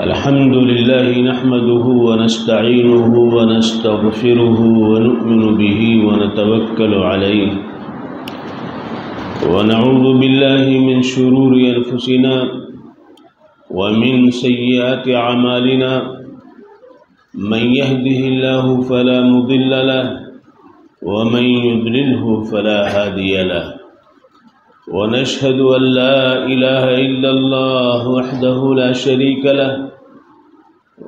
الحمد لله نحمده ونستعينه ونستغفره ونؤمن به ونتوكل عليه ونعوذ بالله من شرور أنفسنا ومن سيئات أعمالنا من يهده الله فلا مضل له ومن يضلله فلا هادي له ونشهد أن لا إله إلا الله وحده لا شريك له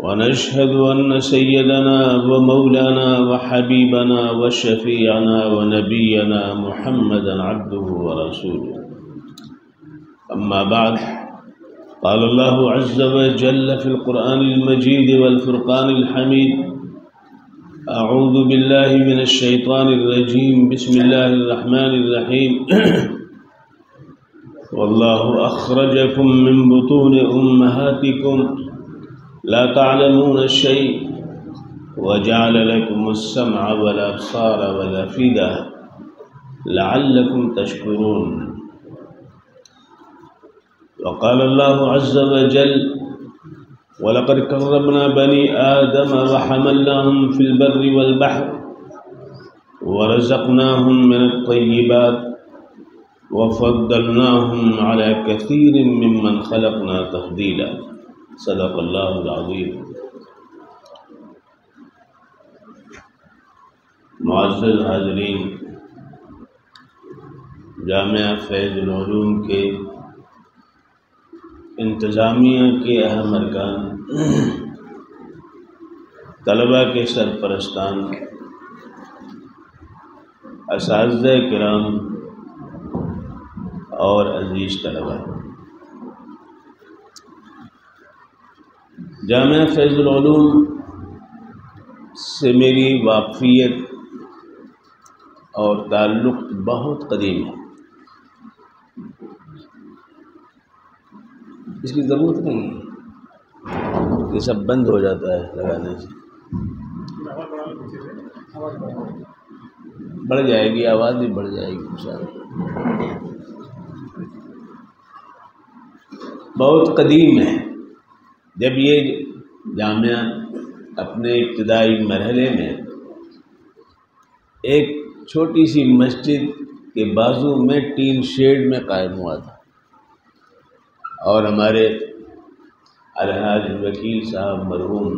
ونشهد أن سيدنا ومولانا وحبيبنا وشفيعنا ونبينا محمدا عبده ورسوله. أما بعد، قال الله عز وجل في القرآن المجيد والفرقان الحميد: أعوذ بالله من الشيطان الرجيم، بسم الله الرحمن الرحيم. والله أخرجكم من بطون أمهاتكم لا تعلمون شيء وجعل لكم السمع والأبصار والأفئدة لعلكم تشكرون. وقال الله عز وجل: ولقد كرمنا بني آدم وحملناهم في البر والبحر ورزقناهم من الطيبات وفضلناهم على كثير ممن خلقنا تفضيلا. صدق اللہ العظیم. معزز حاضرین، جامعہ فیض العلوم کے انتظامیہ کے اہم ارکان، طلباء کے سرپرستان، اساتذہ کرام اور عزیز طلباء، جامعہ فیض العلوم سے میری واقفیت اور تعلق بہت قدیم ہے. اس کی ضرورت نہیں ہے، یہ سب بند ہو جاتا ہے لگانے سے. بڑھ جائے گی، آواز بھی بڑھ جائے گی انشاءاللہ. بہت قدیم ہے. جب یہ جامعہ اپنے ابتدائی مرحلے میں ایک چھوٹی سی مسجد کے بازو میں ٹین شیڈ میں قائم ہوا تھا، اور ہمارے الحاج وکیل صاحب مرحوم،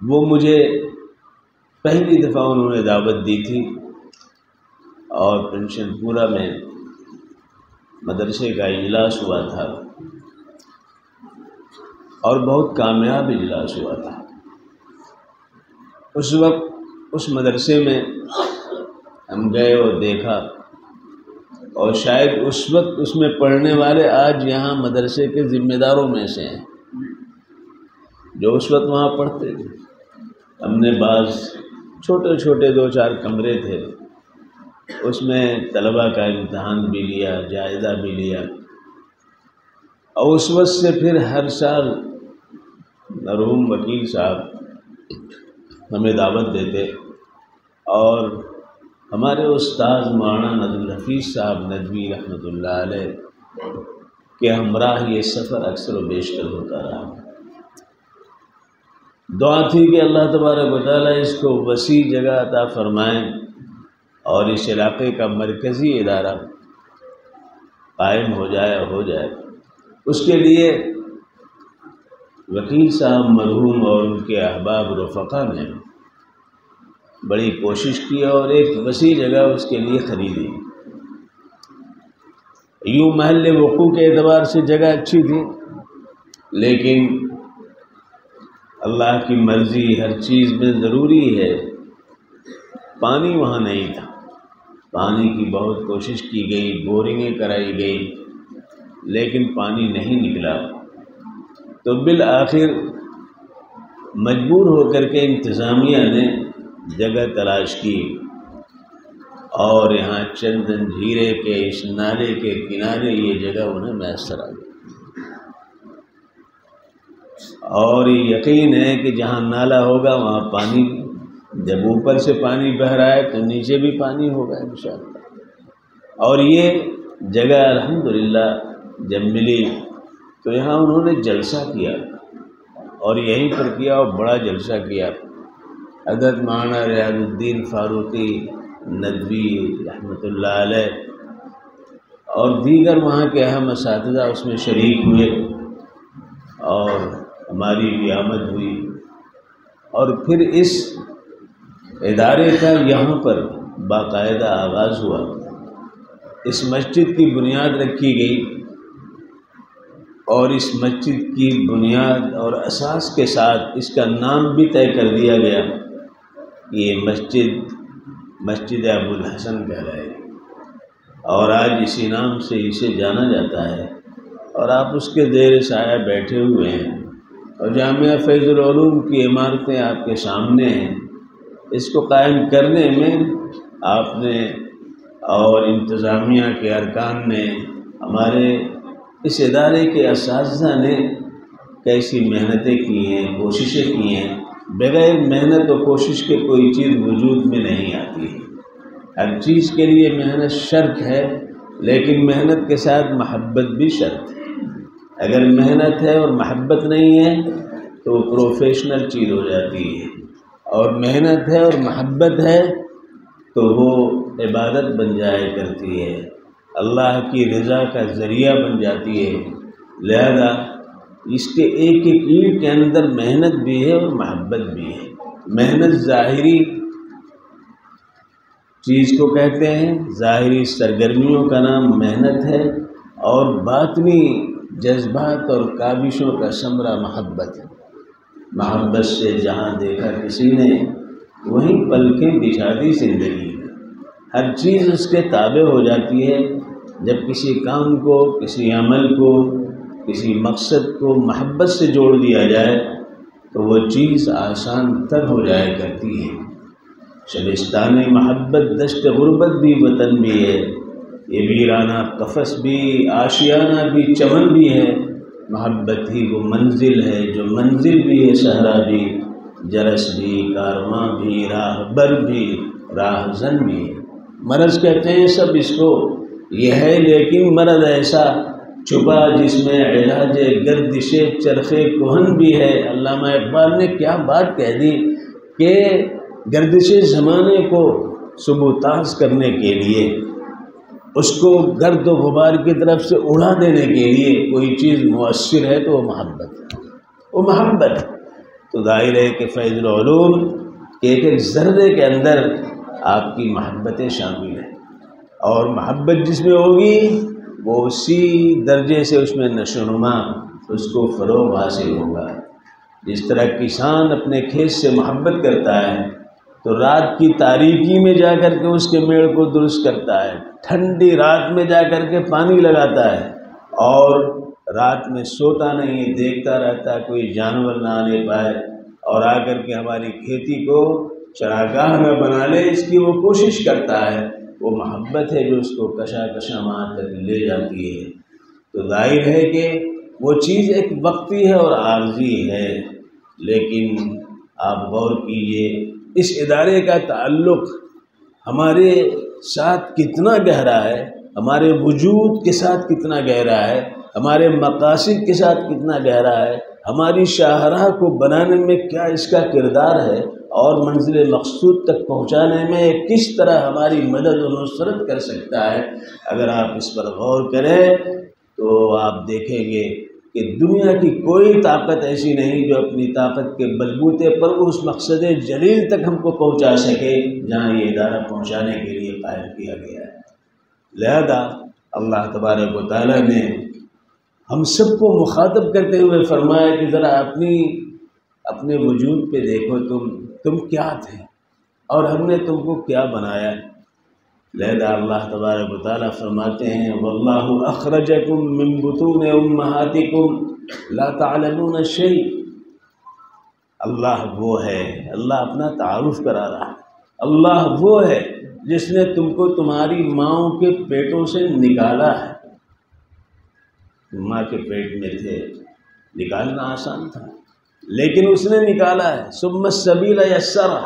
وہ مجھے پہلی دفعہ انہوں نے دعوت دی تھی، اور پنشن پورا میں مدرسے کا اجلاس ہوا تھا، اور بہت کامیاب اجلاس ہوا تھا. اس وقت اس مدرسے میں ہم گئے اور دیکھا، اور شاید اس وقت اس میں پڑھنے والے آج یہاں مدرسے کے ذمہ داروں میں سے ہیں جو اس وقت وہاں پڑھتے تھے. ہم نے بعض چھوٹے چھوٹے 2-4 کمرے تھے، اس میں طلباء کا امتحان بھی لیا، جائزہ بھی لیا، اور اس وقت سے پھر ہر سال مرحوم وکیل صاحب ہمیں دعوت دیتے، اور ہمارے استاد مولانا ندوی الحفیظ صاحب ندوی رحمۃ اللہ علیہ کے ہمراہ یہ سفر اکثر و بیشتر ہوتا رہا. دعا تھی کہ اللہ تبارک و تعالیٰ اس کو وسیع جگہ عطا فرمائیں اور اس علاقے کا مرکزی ادارہ قائم ہو جائے. اس کے لیے وکیل صاحب مرحوم اور ان کے احباب رفقا نے بڑی کوشش کی اور ایک وسیع جگہ اس کے لیے خریدی. یوں محل وقوع کے اعتبار سے جگہ اچھی تھی، لیکن اللہ کی مرضی ہر چیز میں ضروری ہے. پانی وہاں نہیں تھا، پانی کی بہت کوشش کی گئی، بورنگیں کرائی گئی، لیکن پانی نہیں نکلا. تو بالآخر مجبور ہو کر کے انتظامیہ نے جگہ تلاش کی، اور یہاں چند جھیرے کے اس نالے کے کنارے یہ جگہ انہیں میسر آ گئی. اور یہ یقین ہے کہ جہاں نالا ہوگا وہاں پانی، جب اوپر سے پانی بہ رہا ہے تو نیچے بھی پانی ہوگا انشاءاللہ. اور یہ جگہ الحمدللہ جب ملی تو یہاں انہوں نے جلسہ کیا، اور یہیں پر کیا، اور بڑا جلسہ کیا۔ حضرت مولانا ریاض الدین فاروقی ندوی رحمۃ اللہ علیہ اور دیگر وہاں کے اہم اساتذہ اس میں شریک ہوئے، اور ہماری بھی آمد ہوئی، اور پھر اس ادارے کا یہاں پر باقاعدہ آغاز ہوا۔ اس مسجد کی بنیاد رکھی گئی، اور اس مسجد کی بنیاد اور اساس کے ساتھ اس کا نام بھی طے کر دیا گیا کہ یہ مسجد ابو الحسن کہلائے گی، اور آج اسی نام سے اسے جانا جاتا ہے، اور آپ اس کے زیر سایہ بیٹھے ہوئے ہیں، اور جامعہ فیض العلوم کی عمارتیں آپ کے سامنے ہیں۔ اس کو قائم کرنے میں آپ نے اور انتظامیہ کے ارکان نے، ہمارے اس ادارے کے اساتذہ نے کیسی محنتیں کی ہیں، کوششیں کی ہیں۔ بغیر محنت و کوشش کے کوئی چیز وجود میں نہیں آتی ہے۔ ہر چیز کے لیے محنت شرط ہے، لیکن محنت کے ساتھ محبت بھی شرط ہے۔ اگر محنت ہے اور محبت نہیں ہے تو وہ پروفیشنل چیز ہو جاتی ہے، اور محنت ہے اور محبت ہے تو وہ عبادت بن جایا کرتی ہے، اللہ کی رضا کا ذریعہ بن جاتی ہے۔ لہذا اس کے ایک ایک اینٹ کے اندر محنت بھی ہے اور محبت بھی ہے۔ محنت ظاہری چیز کو کہتے ہیں، ظاہری سرگرمیوں کا نام محنت ہے، اور باطنی جذبات اور کاوشوں کا ثمرہ محبت ہے۔ محبت سے جہاں دیکھا کسی نے وہیں پلکیں بچھا دی زندگی میں۔ ہر چیز اس کے تابع ہو جاتی ہے۔ جب کسی کام کو، کسی عمل کو، کسی مقصد کو محبت سے جوڑ دیا جائے تو وہ چیز آسان تر ہو جایا کرتی ہے۔ شبستان محبت دشت غربت بھی وطن بھی ہے، یہ ویرانہ قفس بھی آشیانہ بھی چمن بھی ہے۔ محبت ہی وہ منزل ہے جو منزل بھی ہے، صحرا بھی، جرس بھی، کارواں بھی، راہ بر بھی، راہزن بھی ہے۔ مرض کہتے ہیں سب اس کو، یہ ہے لیکن مرض ایسا چھپا جس میں علاج گردش چرخ کہن بھی ہے۔ علامہ اقبال نے کیا بات کہہ دی کہ گردش زمانے کو سبوتاز کرنے کے لیے، اس کو گرد و غبار کی طرف سے اڑا دینے کے لیے کوئی چیز مؤثر ہے تو وہ محبت ہے، وہ محبت۔ تو ظاہر ہے کہ فیض العلوم کے ایک ایک ذرے کے اندر آپ کی محبتیں شامل ہیں، اور محبت جس میں ہوگی وہ اسی درجے سے اس میں نشو و نما، اس کو فروغ حاصل ہوگا۔ جس طرح کسان اپنے کھیت سے محبت کرتا ہے تو رات کی تاریکی میں جا کر کے اس کے میڑ کو درست کرتا ہے، ٹھنڈی رات میں جا کر کے پانی لگاتا ہے، اور رات میں سوتا نہیں ہے، دیکھتا رہتا ہے کوئی جانور نہ آنے پائے، اور آ کر کے ہماری کھیتی کو چراگاہ نہ بنا لے، اس کی وہ کوشش کرتا ہے۔ وہ محبت ہے جو اس کو کشا کشا وہاں تک لے جاتی ہے۔ تو ظاہر ہے کہ وہ چیز ایک وقتی ہے اور عارضی ہے، لیکن آپ غور کیجئے اس ادارے کا تعلق ہمارے ساتھ کتنا گہرا ہے، ہمارے وجود کے ساتھ کتنا گہرا ہے، ہمارے مقاصد کے ساتھ کتنا گہرا ہے، ہماری شاہراہ کو بنانے میں کیا اس کا کردار ہے، اور منزل مقصود تک پہنچانے میں کس طرح ہماری مدد و نصرت کر سکتا ہے۔ اگر آپ اس پر غور کریں تو آپ دیکھیں گے کہ دنیا کی کوئی طاقت ایسی نہیں جو اپنی طاقت کے بلبوتے پر اس مقصد جلیل تک ہم کو پہنچا سکے جہاں یہ ادارہ پہنچانے کے لیے قائم کیا گیا ہے۔ لہذا اللہ تبارک و تعالیٰ نے ہم سب کو مخاطب کرتے ہوئے فرمایا کہ ذرا اپنے وجود پہ دیکھو، تم کیا تھے اور ہم نے تم کو کیا بنایا۔ لہذا اللہ تبارک و تعالیٰ فرماتے ہیں واللہ اخرجکم من بطون امہاتکم لا تعلمون شیء۔ اللہ وہ ہے، اللہ اپنا تعارف کرا رہا ہے، اللہ وہ ہے جس نے تم کو تمہاری ماؤں کے پیٹوں سے نکالا ہے۔ ماں کے پیٹ میں تھے، نکالنا آسان تھا لیکن اس نے نکالا ہے۔ ثم السبیل یسرہ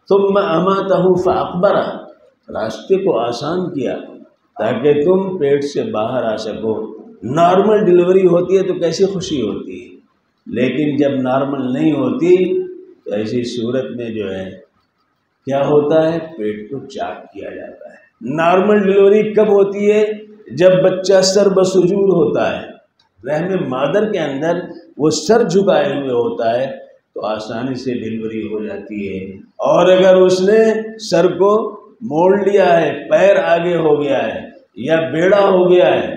ثم اماتہ فاقبرہ، راستے کو آسان کیا تاکہ تم پیٹ سے باہر آ سکو، نارمل ڈلیوری ہوتی ہے تو کیسی خوشی ہوتی ہے، لیکن جب نارمل نہیں ہوتی تو ایسی صورت میں جو ہے کیا ہوتا ہے، پیٹ کو چاک کیا جاتا ہے۔ نارمل ڈلیوری کب ہوتی ہے؟ جب بچہ سر بسجود ہوتا ہے، رحم مادر کے اندر وہ سر جھکائے ہوئے ہوتا ہے تو آسانی سے ڈلیوری ہو جاتی ہے۔ اور اگر اس نے سر کو موڑ لیا ہے، پیر آگے ہو گیا ہے یا بیڑا ہو گیا ہے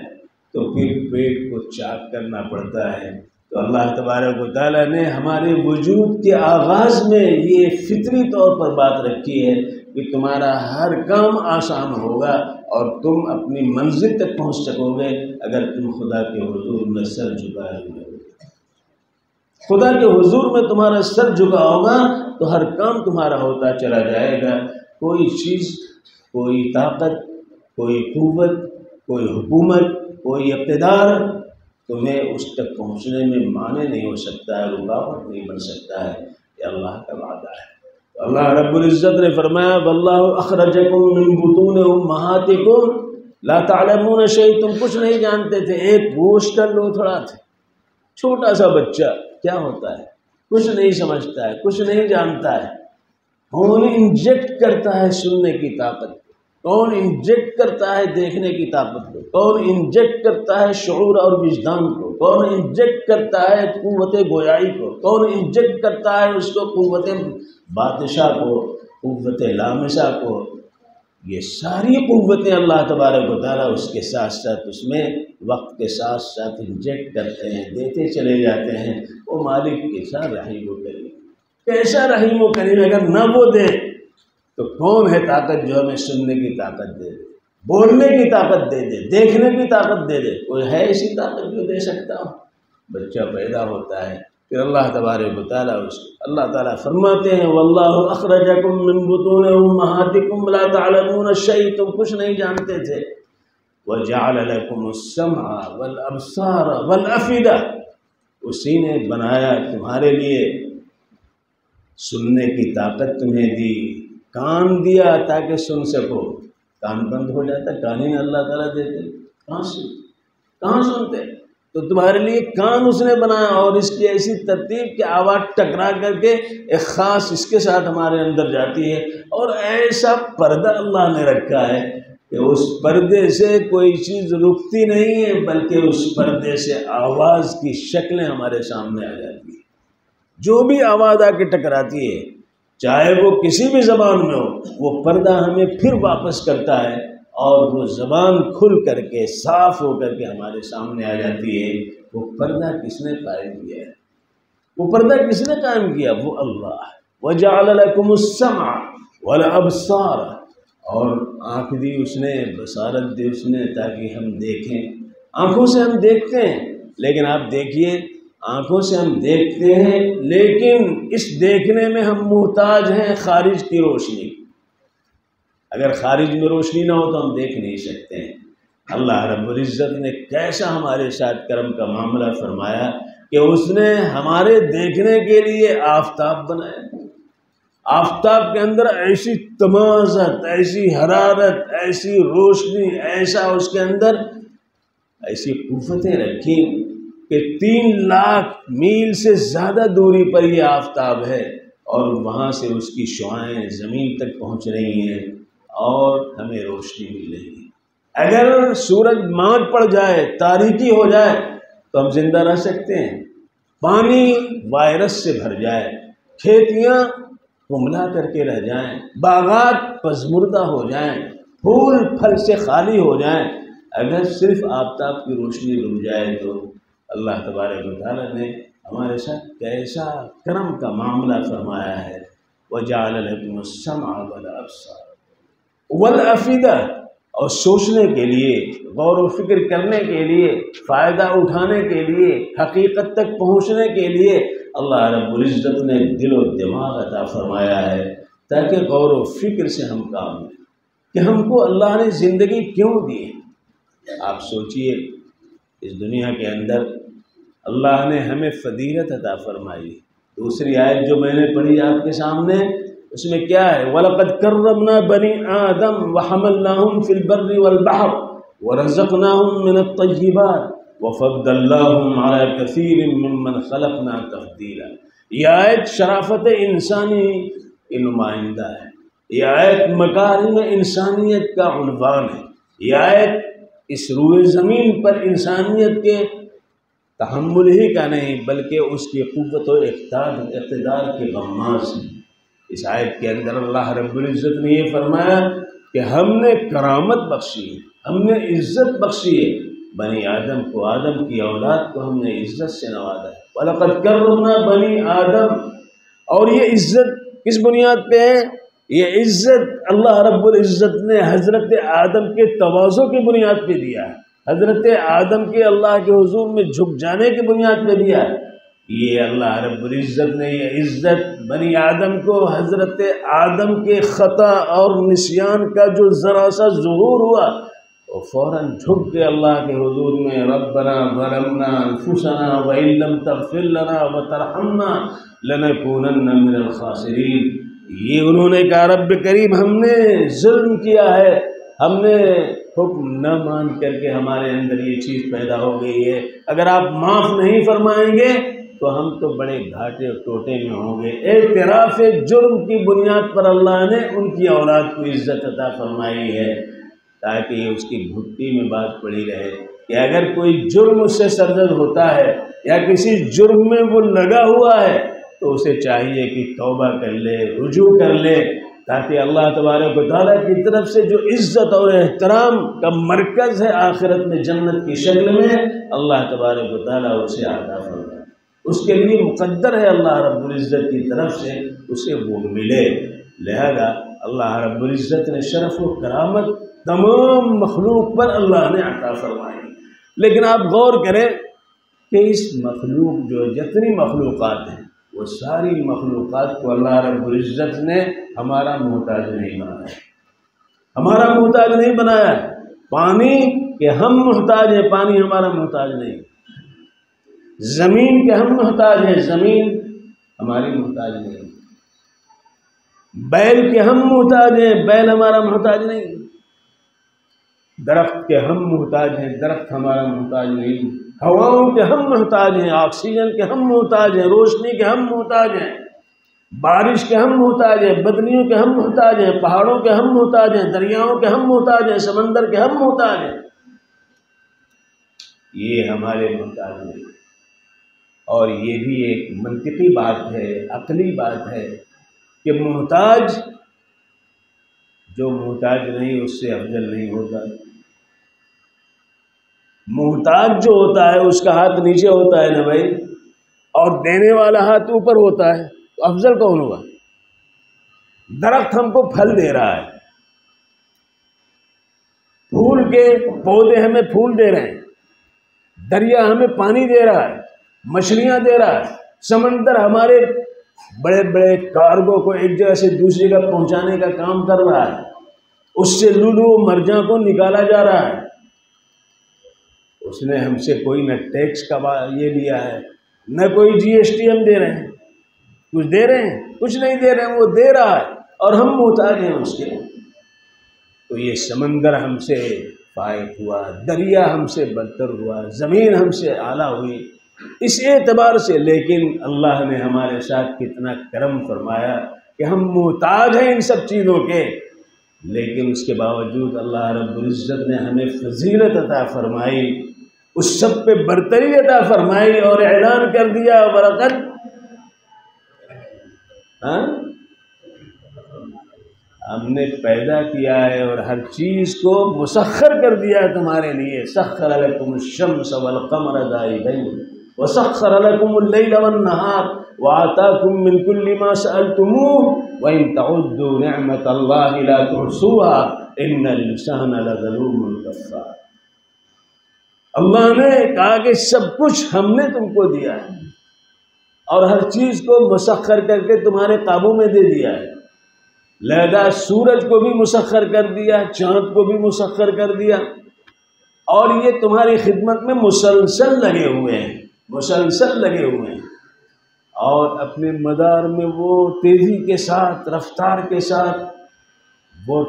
تو پھر پیٹ کو چاک کرنا پڑتا ہے۔ تو اللہ تبارک و تعالیٰ نے ہمارے وجود کے آغاز میں یہ فطری طور پر بات رکھی ہے کہ تمہارا ہر کام آسان ہوگا اور تم اپنی منزل تک پہنچ سکو گے اگر تم خدا کے حضور میں سر جھکائے ہوئے ہو۔ خدا کے حضور میں تمہارا سر جھکا ہوگا تو ہر کام تمہارا ہوتا چلا جائے گا۔ کوئی چیز، کوئی طاقت، کوئی قوت، کوئی حکومت، کوئی اقتدار تمہیں اس تک پہنچنے میں مانع نہیں ہو سکتا ہے، رکاوٹ نہیں بن سکتا ہے۔ یہ اللہ کا وعدہ ہے۔ اللہ رب العزت نے فرمایا واللہ اخرجکم من بطون امہاتکم لا تعلمون شیئا، تم کچھ نہیں جانتے تھے، ایک گوشت کا لوتھڑا تھے، چھوٹا سا بچہ کیا ہوتا ہے، کچھ نہیں سمجھتا ہے، کچھ نہیں جانتا ہے۔ کون انجیکٹ کرتا ہے سننے کی طاقت، کون انجیکٹ کرتا ہے دیکھنے کی طاقت کو، کون انجیکٹ کرتا ہے شعور اور وجدان کو، کون انجیکٹ کرتا ہے قوت گویائی کو، کون انجیکٹ کرتا ہے اس کو قوت بادشاہ کو، قوت لامسہ کو۔ یہ ساری قوتیں اللہ تبارک و تعالیٰ اس کے ساتھ ساتھ اس میں وقت کے ساتھ ساتھ انجیکٹ کرتے ہیں، دیتے چلے جاتے ہیں۔ وہ مالک کیسا رحیم و کریم، کیسا رحیم و کریم، اگر نہ وہ دے تو کون ہے طاقت جو ہمیں سننے کی طاقت دے دے، بولنے کی طاقت دے دے، دیکھنے کی طاقت دے دے؟ کوئی ہے ایسی طاقت جو دے سکتا ہو؟ بچہ پیدا ہوتا ہے پھر اللہ تبارک و تعالیٰ اس کو، اللہ تعالیٰ فرماتے ہیں واللہ اخرجکم من بطون امہاتکم لا تعلمون شیئا، تم کچھ نہیں جانتے تھے، وجعل لکم السمع والابصار والافئدہ، اسی نے بنایا تمہارے لیے، سننے کی طاقت تمہیں دی، کان دیا تاکہ سن سکو، کان بند ہو جاتا، کان ہی اللہ تعالیٰ دیتے، کہاں سنتے؟ تو تمہارے لیے کان اس نے بنایا اور اس کی ایسی ترتیب کہ آواز ٹکرا کر کے ایک خاص اس کے ساتھ ہمارے اندر جاتی ہے، اور ایسا پردہ اللہ نے رکھا ہے کہ اس پردے سے کوئی چیز رکتی نہیں ہے بلکہ اس پردے سے آواز کی شکلیں ہمارے سامنے آ جاتی ہیں۔ جو بھی آواز آ کے ٹکراتی ہے چاہے وہ کسی بھی زبان میں ہو، وہ پردہ ہمیں پھر واپس کرتا ہے اور وہ زبان کھل کر کے صاف ہو کر کے ہمارے سامنے آ جاتی ہے۔ وہ پردہ کس نے قائم کیا ہے؟ وہ پردہ کس نے قائم کیا؟ وہ اللہ ہے۔ وَجَعَلَ لَكُمُ السَّمْعَ وَالْأَبْصَارَ، اور آنکھ دی اس نے، بصارت دی اس نے تاکہ ہم دیکھیں۔ آنکھوں سے ہم دیکھتے ہیں، لیکن آپ دیکھیے آنکھوں سے ہم دیکھتے ہیں لیکن اس دیکھنے میں ہم محتاج ہیں خارج کی روشنی۔ اگر خارج میں روشنی نہ ہو تو ہم دیکھ نہیں سکتے ہیں۔ اللہ رب العزت نے کیسا ہمارے ساتھ کرم کا معاملہ فرمایا کہ اس نے ہمارے دیکھنے کے لیے آفتاب بنایا۔ آفتاب کے اندر ایسی تمازت، ایسی حرارت، ایسی روشنی، ایسا اس کے اندر ایسی قوتیں رکھی کہ 3 لاکھ میل سے زیادہ دوری پر یہ آفتاب ہے اور وہاں سے اس کی شعاعیں زمین تک پہنچ رہی ہیں اور ہمیں روشنی مل رہی ہے۔ اگر سورج ماند پڑ جائے، تاریکی ہو جائے تو ہم زندہ رہ سکتے ہیں؟ پانی وائرس سے بھر جائے، کھیتیاں کملا کر کے رہ جائیں، باغات پژمردہ ہو جائیں، پھول پھل سے خالی ہو جائیں، اگر صرف آفتاب کی روشنی رک جائے تو اللہ تبارک و تعالیٰ نے ہمارے ساتھ کیسا کرم کا معاملہ فرمایا ہے۔ وَجَعَلَ لَكُمُ السَّمْعَ وَالْأَبْصَارَ وَالْأَفْئِدَةَ، اور سوچنے کے لیے، غور و فکر کرنے کے لیے، فائدہ اٹھانے کے لیے، حقیقت تک پہنچنے کے لیے اللہ رب العزت نے دل و دماغ عطا فرمایا ہے تاکہ غور و فکر سے ہم کام لیں کہ ہم کو اللہ نے زندگی کیوں دی ہے۔ آپ سوچئے اس دنیا کے اندر اللہ نے ہمیں فضیلت عطا فرمائی۔ دوسری آیت جو میں نے پڑھی آپ کے سامنے، اس میں کیا ہے؟ وَلَقَدْ كَرَّمْنَا بَنِي آدَمَ وَحَمَلْنَاهُمْ فِي الْبَرِّ وَالْبَحْرِ وَرَزَقْنَاهُمْ مِنَ الطَّيِّبَاتِ وَفَضَّلْنَاهُمْ عَلَى كَثِيرٍ مِّمَّنْ خَلَقْنَا تَفْضِيلًا۔ یہ آیت شرافت انسانی کی نمائندہ ہے، یہ آیت مکارم انسانیت کا عنوان ہے، یہ آیت اس روئے زمین پر انسانیت کے تحمل ہی کا نہیں بلکہ اس کی قوت و اقتدار کے غماز ہے۔ اس آیت کے اندر اللہ رب العزت نے یہ فرمایا کہ ہم نے کرامت بخشی ہے، ہم نے عزت بخشی ہے بنی آدم کو، آدم کی اولاد کو ہم نے عزت سے نوازا ہے۔ وَلَقَدْ كَرَّمْنَا بَنِي آدم، اور یہ عزت کس بنیاد پہ ہے؟ یہ عزت اللہ رب العزت نے حضرت آدم کے تواضع کی بنیاد پہ دیا ہے، حضرت آدم کے اللہ کے حضور میں جھک جانے کی بنیاد پہ دیا ہے۔ یہ اللہ رب العزت نے یہ عزت بنی آدم کو حضرت آدم کے خطا اور نسیان کا جو ذرا سا ظہور ہوا وہ فوراً جھک کے اللہ کے حضور میں ربنا ظلمنا انفسنا وان لم تغفر لنا وترحمنا لنکونن من الخاسرین۔ یہ انہوں نے کہا رب کریم ہم نے ظلم کیا ہے، ہم نے حکم نہ مان کر کے ہمارے اندر یہ چیز پیدا ہو گئی ہے، اگر آپ معاف نہیں فرمائیں گے تو ہم تو بڑے گھاٹے اور ٹوٹے میں ہوں گے۔ اعتراف جرم کی بنیاد پر اللہ نے ان کی اولاد کو عزت عطا فرمائی ہے تاکہ یہ اس کی گھٹی میں بات پڑی رہے کہ اگر کوئی جرم اس سے سرزد ہوتا ہے یا کسی جرم میں وہ لگا ہوا ہے تو اسے چاہیے کہ توبہ کر لے، رجوع کر لے، تاکہ اللہ تبارک و تعالیٰ کی طرف سے جو عزت اور احترام کا مرکز ہے آخرت میں جنت کی شکل میں، اللہ تبارک و تعالیٰ اسے عطا فرمائے۔ اس کے لیے مقدر ہے اللہ رب العزت کی طرف سے اسے وہ ملے، لہذا اللہ رب العزت نے شرف و کرامت تمام مخلوق پر اللہ نے عطا فرمائی۔ لیکن آپ غور کریں کہ اس مخلوق جو جتنی مخلوقات ہیں وہ ساری مخلوقات کو اللہ رب العزت نے ہمارا محتاج نہیں بنایا، ہمارا محتاج نہیں بنایا۔ پانی کے ہم محتاج ہیں، پانی ہمارا محتاج نہیں۔ زمین کے ہم محتاج ہیں، زمین ہماری محتاج نہیں۔ بیل کے ہم محتاج ہیں، بیل ہمارا محتاج نہیں۔ درخت کے ہم محتاج ہیں، درخت ہمارا محتاج نہیں۔ ہواؤں کے ہم محتاج ہیں، آکسیجن کے ہم محتاج ہیں، روشنی کے ہم محتاج ہیں، بارش کے ہم محتاج ہیں، بدلیوں کے ہم محتاج ہیں، پہاڑوں کے ہم محتاج ہیں، دریاؤں کے ہم محتاج ہیں، سمندر کے ہم محتاج ہیں۔ یہ ہمارے محتاج نہیں۔ اور یہ بھی ایک منطقی بات ہے، عقلی بات ہے کہ محتاج جو محتاج نہیں اس سے افضل نہیں ہوتا۔ محتاج جو ہوتا ہے اس کا ہاتھ نیچے ہوتا ہے نا بھائی، اور دینے والا ہاتھ اوپر ہوتا ہے، تو افضل کون ہوگا؟ درخت ہم کو پھل دے رہا ہے، پھول کے پودے ہمیں پھول دے رہے ہیں، دریا ہمیں پانی دے رہا ہے، مچھلیاں دے رہا ہے، سمندر ہمارے بڑے بڑے کارگو کو ایک جگہ سے دوسری جگہ پہنچانے کا کام کر رہا ہے، اس سے لولو مرجان کو نکالا جا رہا ہے۔ اس نے ہم سے کوئی نہ ٹیکس کا یہ لیا ہے، نہ کوئی جی ایس ٹی ہم دے رہے ہیں، کچھ دے رہے ہیں؟ کچھ نہیں دے رہے ہیں، وہ دے رہا ہے اور ہم محتاج ہیں اس کے۔ تو یہ سمندر ہم سے فائق ہوا، دریا ہم سے بدتر ہوا، زمین ہم سے اعلیٰ ہوئی اس اعتبار سے، لیکن اللہ نے ہمارے ساتھ کتنا کرم فرمایا کہ ہم محتاج ہیں ان سب چیزوں کے، لیکن اس کے باوجود اللہ رب العزت نے ہمیں فضیلت عطا فرمائی، اس سب پہ برتری عطا فرمائی اور اعلان کر دیا برکت ہم نے پیدا کیا ہے اور ہر چیز کو مسخر کر دیا ہے تمہارے لیے۔ سخر لکم الشمس والقمر دائبین وسخر لکم اللیل والنہار وآتاکم من کل ما سألتموه وإن تعدوا نعمت اللہ لا تحصوها ان الانسان لظلوم کفار۔ اللہ نے کہا کہ سب کچھ ہم نے تم کو دیا ہے اور ہر چیز کو مسخر کر کے تمہارے قابو میں دے دیا ہے، لہذا سورج کو بھی مسخر کر دیا، چاند کو بھی مسخر کر دیا، اور یہ تمہاری خدمت میں مسلسل لگے ہوئے ہیں، مسلسل لگے ہوئے ہیں، اور اپنے مدار میں وہ تیزی کے ساتھ، رفتار کے ساتھ وہ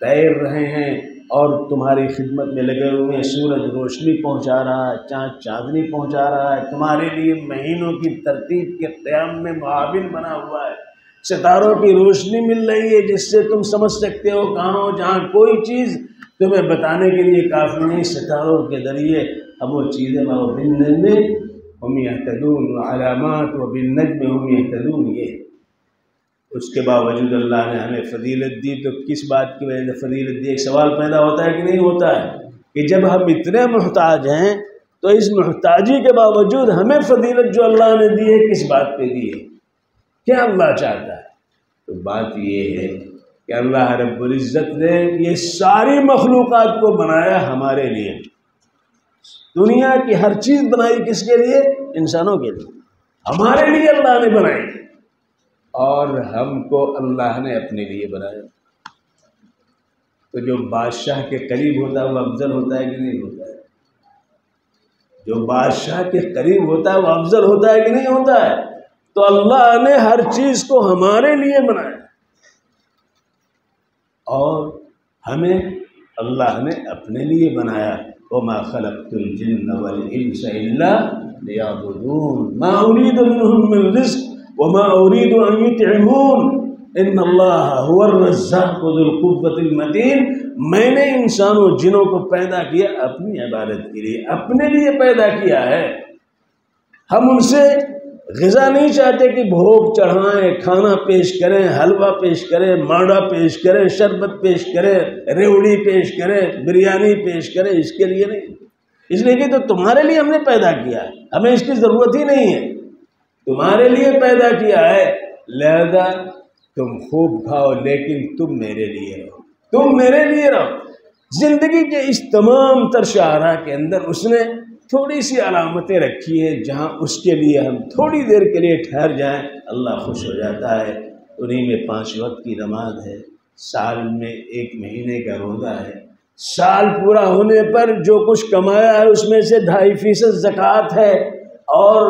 تیر رہے ہیں اور تمہاری خدمت میں لگے ہوئے ہیں، سورج روشنی پہنچا رہا ہے، چاند چاندنی پہنچا رہا ہے، تمہارے لیے مہینوں کی ترتیب کے قیام میں معاون بنا ہوا ہے، ستاروں کی روشنی مل رہی ہے جس سے تم سمجھ سکتے ہو کہاں جہاں کوئی چیز تمہیں بتانے کے لیے کافی نہیں، ستاروں کے ذریعے ہم وہ چیزیں وَبِالنَّجْمِ هُمْ يَهْتَدُونَ وَعَلَامَاتٍ وَبِالنَّجْمِ هُمْ يَهْتَدُونَ، یہ اس کے باوجود اللہ نے ہمیں فضیلت دی، تو کس بات کی وجہ سے فضیلت دی؟ ایک سوال پیدا ہوتا ہے کہ نہیں ہوتا ہے کہ جب ہم اتنے محتاج ہیں تو اس محتاجی کے باوجود ہمیں فضیلت جو اللہ نے دی ہے کس بات پہ دی ہے؟ کیا اللہ چاہتا ہے؟ تو بات یہ ہے کہ اللہ رب العزت نے یہ ساری مخلوقات کو بنایا ہمارے لیے، دنیا کی ہر چیز بنائی کس کے لیے؟ انسانوں کے لیے، ہمارے لیے اللہ نے بنائی، اور ہم کو اللہ نے اپنے لیے بنایا۔ تو جو بادشاہ کے قریب ہوتا ہے وہ افضل ہوتا ہے کہ نہیں ہوتا ہے؟ جو بادشاہ کے قریب ہوتا ہے وہ افضل ہوتا ہے کہ نہیں ہوتا ہے؟ تو اللہ نے ہر چیز کو ہمارے لیے بنایا، اور ہمیں اللہ نے اپنے لیے بنایا۔ وَمَا خَلَقْتُ الْجِنَّ وَالْإِنسَ إِلَّا لِيَعْبُدُونَ مَا أُرِيدُ مِنْهُم مِّن رِّزْقٍ وَمَا أُرِيدُ أَن يُطْعِمُونِ إِنَّ اللَّهَ هُوَ الرَّزَّاقُ ذُو الْقُوَّةِ الْمَتِينُ۔ میں نے انسانوں جنوں کو پیدا کیا اپنی عبادت کے لیے، اپنے لیے پیدا کیا ہے۔ ہم ان سے غذا نہیں چاہتے کہ بھوگ چڑھائیں، کھانا پیش کریں، حلوہ پیش کریں، مانڈا پیش کریں، شربت پیش کریں، ریوڑی پیش کریں، بریانی پیش کریں، اس کے لیے نہیں، اس لیے کہ تو تمہارے لیے ہم نے پیدا کیا ہے، ہمیں اس کی ضرورت ہی نہیں ہے، تمہارے لیے پیدا کیا ہے، لہذا تم خوب کھاؤ لیکن تم میرے لیے رہو، تم میرے لیے رہو۔ زندگی کے اس تمام تر شاہراہ کے اندر اس نے تھوڑی سی علامتیں رکھی ہیں جہاں اس کے لیے ہم تھوڑی دیر کے لیے ٹھہر جائیں اللہ خوش ہو جاتا ہے۔ انہی میں 5 وقت کی نماز ہے، سال میں 1 مہینے کا روزہ ہے، سال پورا ہونے پر جو کچھ کمایا ہے اس میں سے 2.5% زکوٰۃ ہے، اور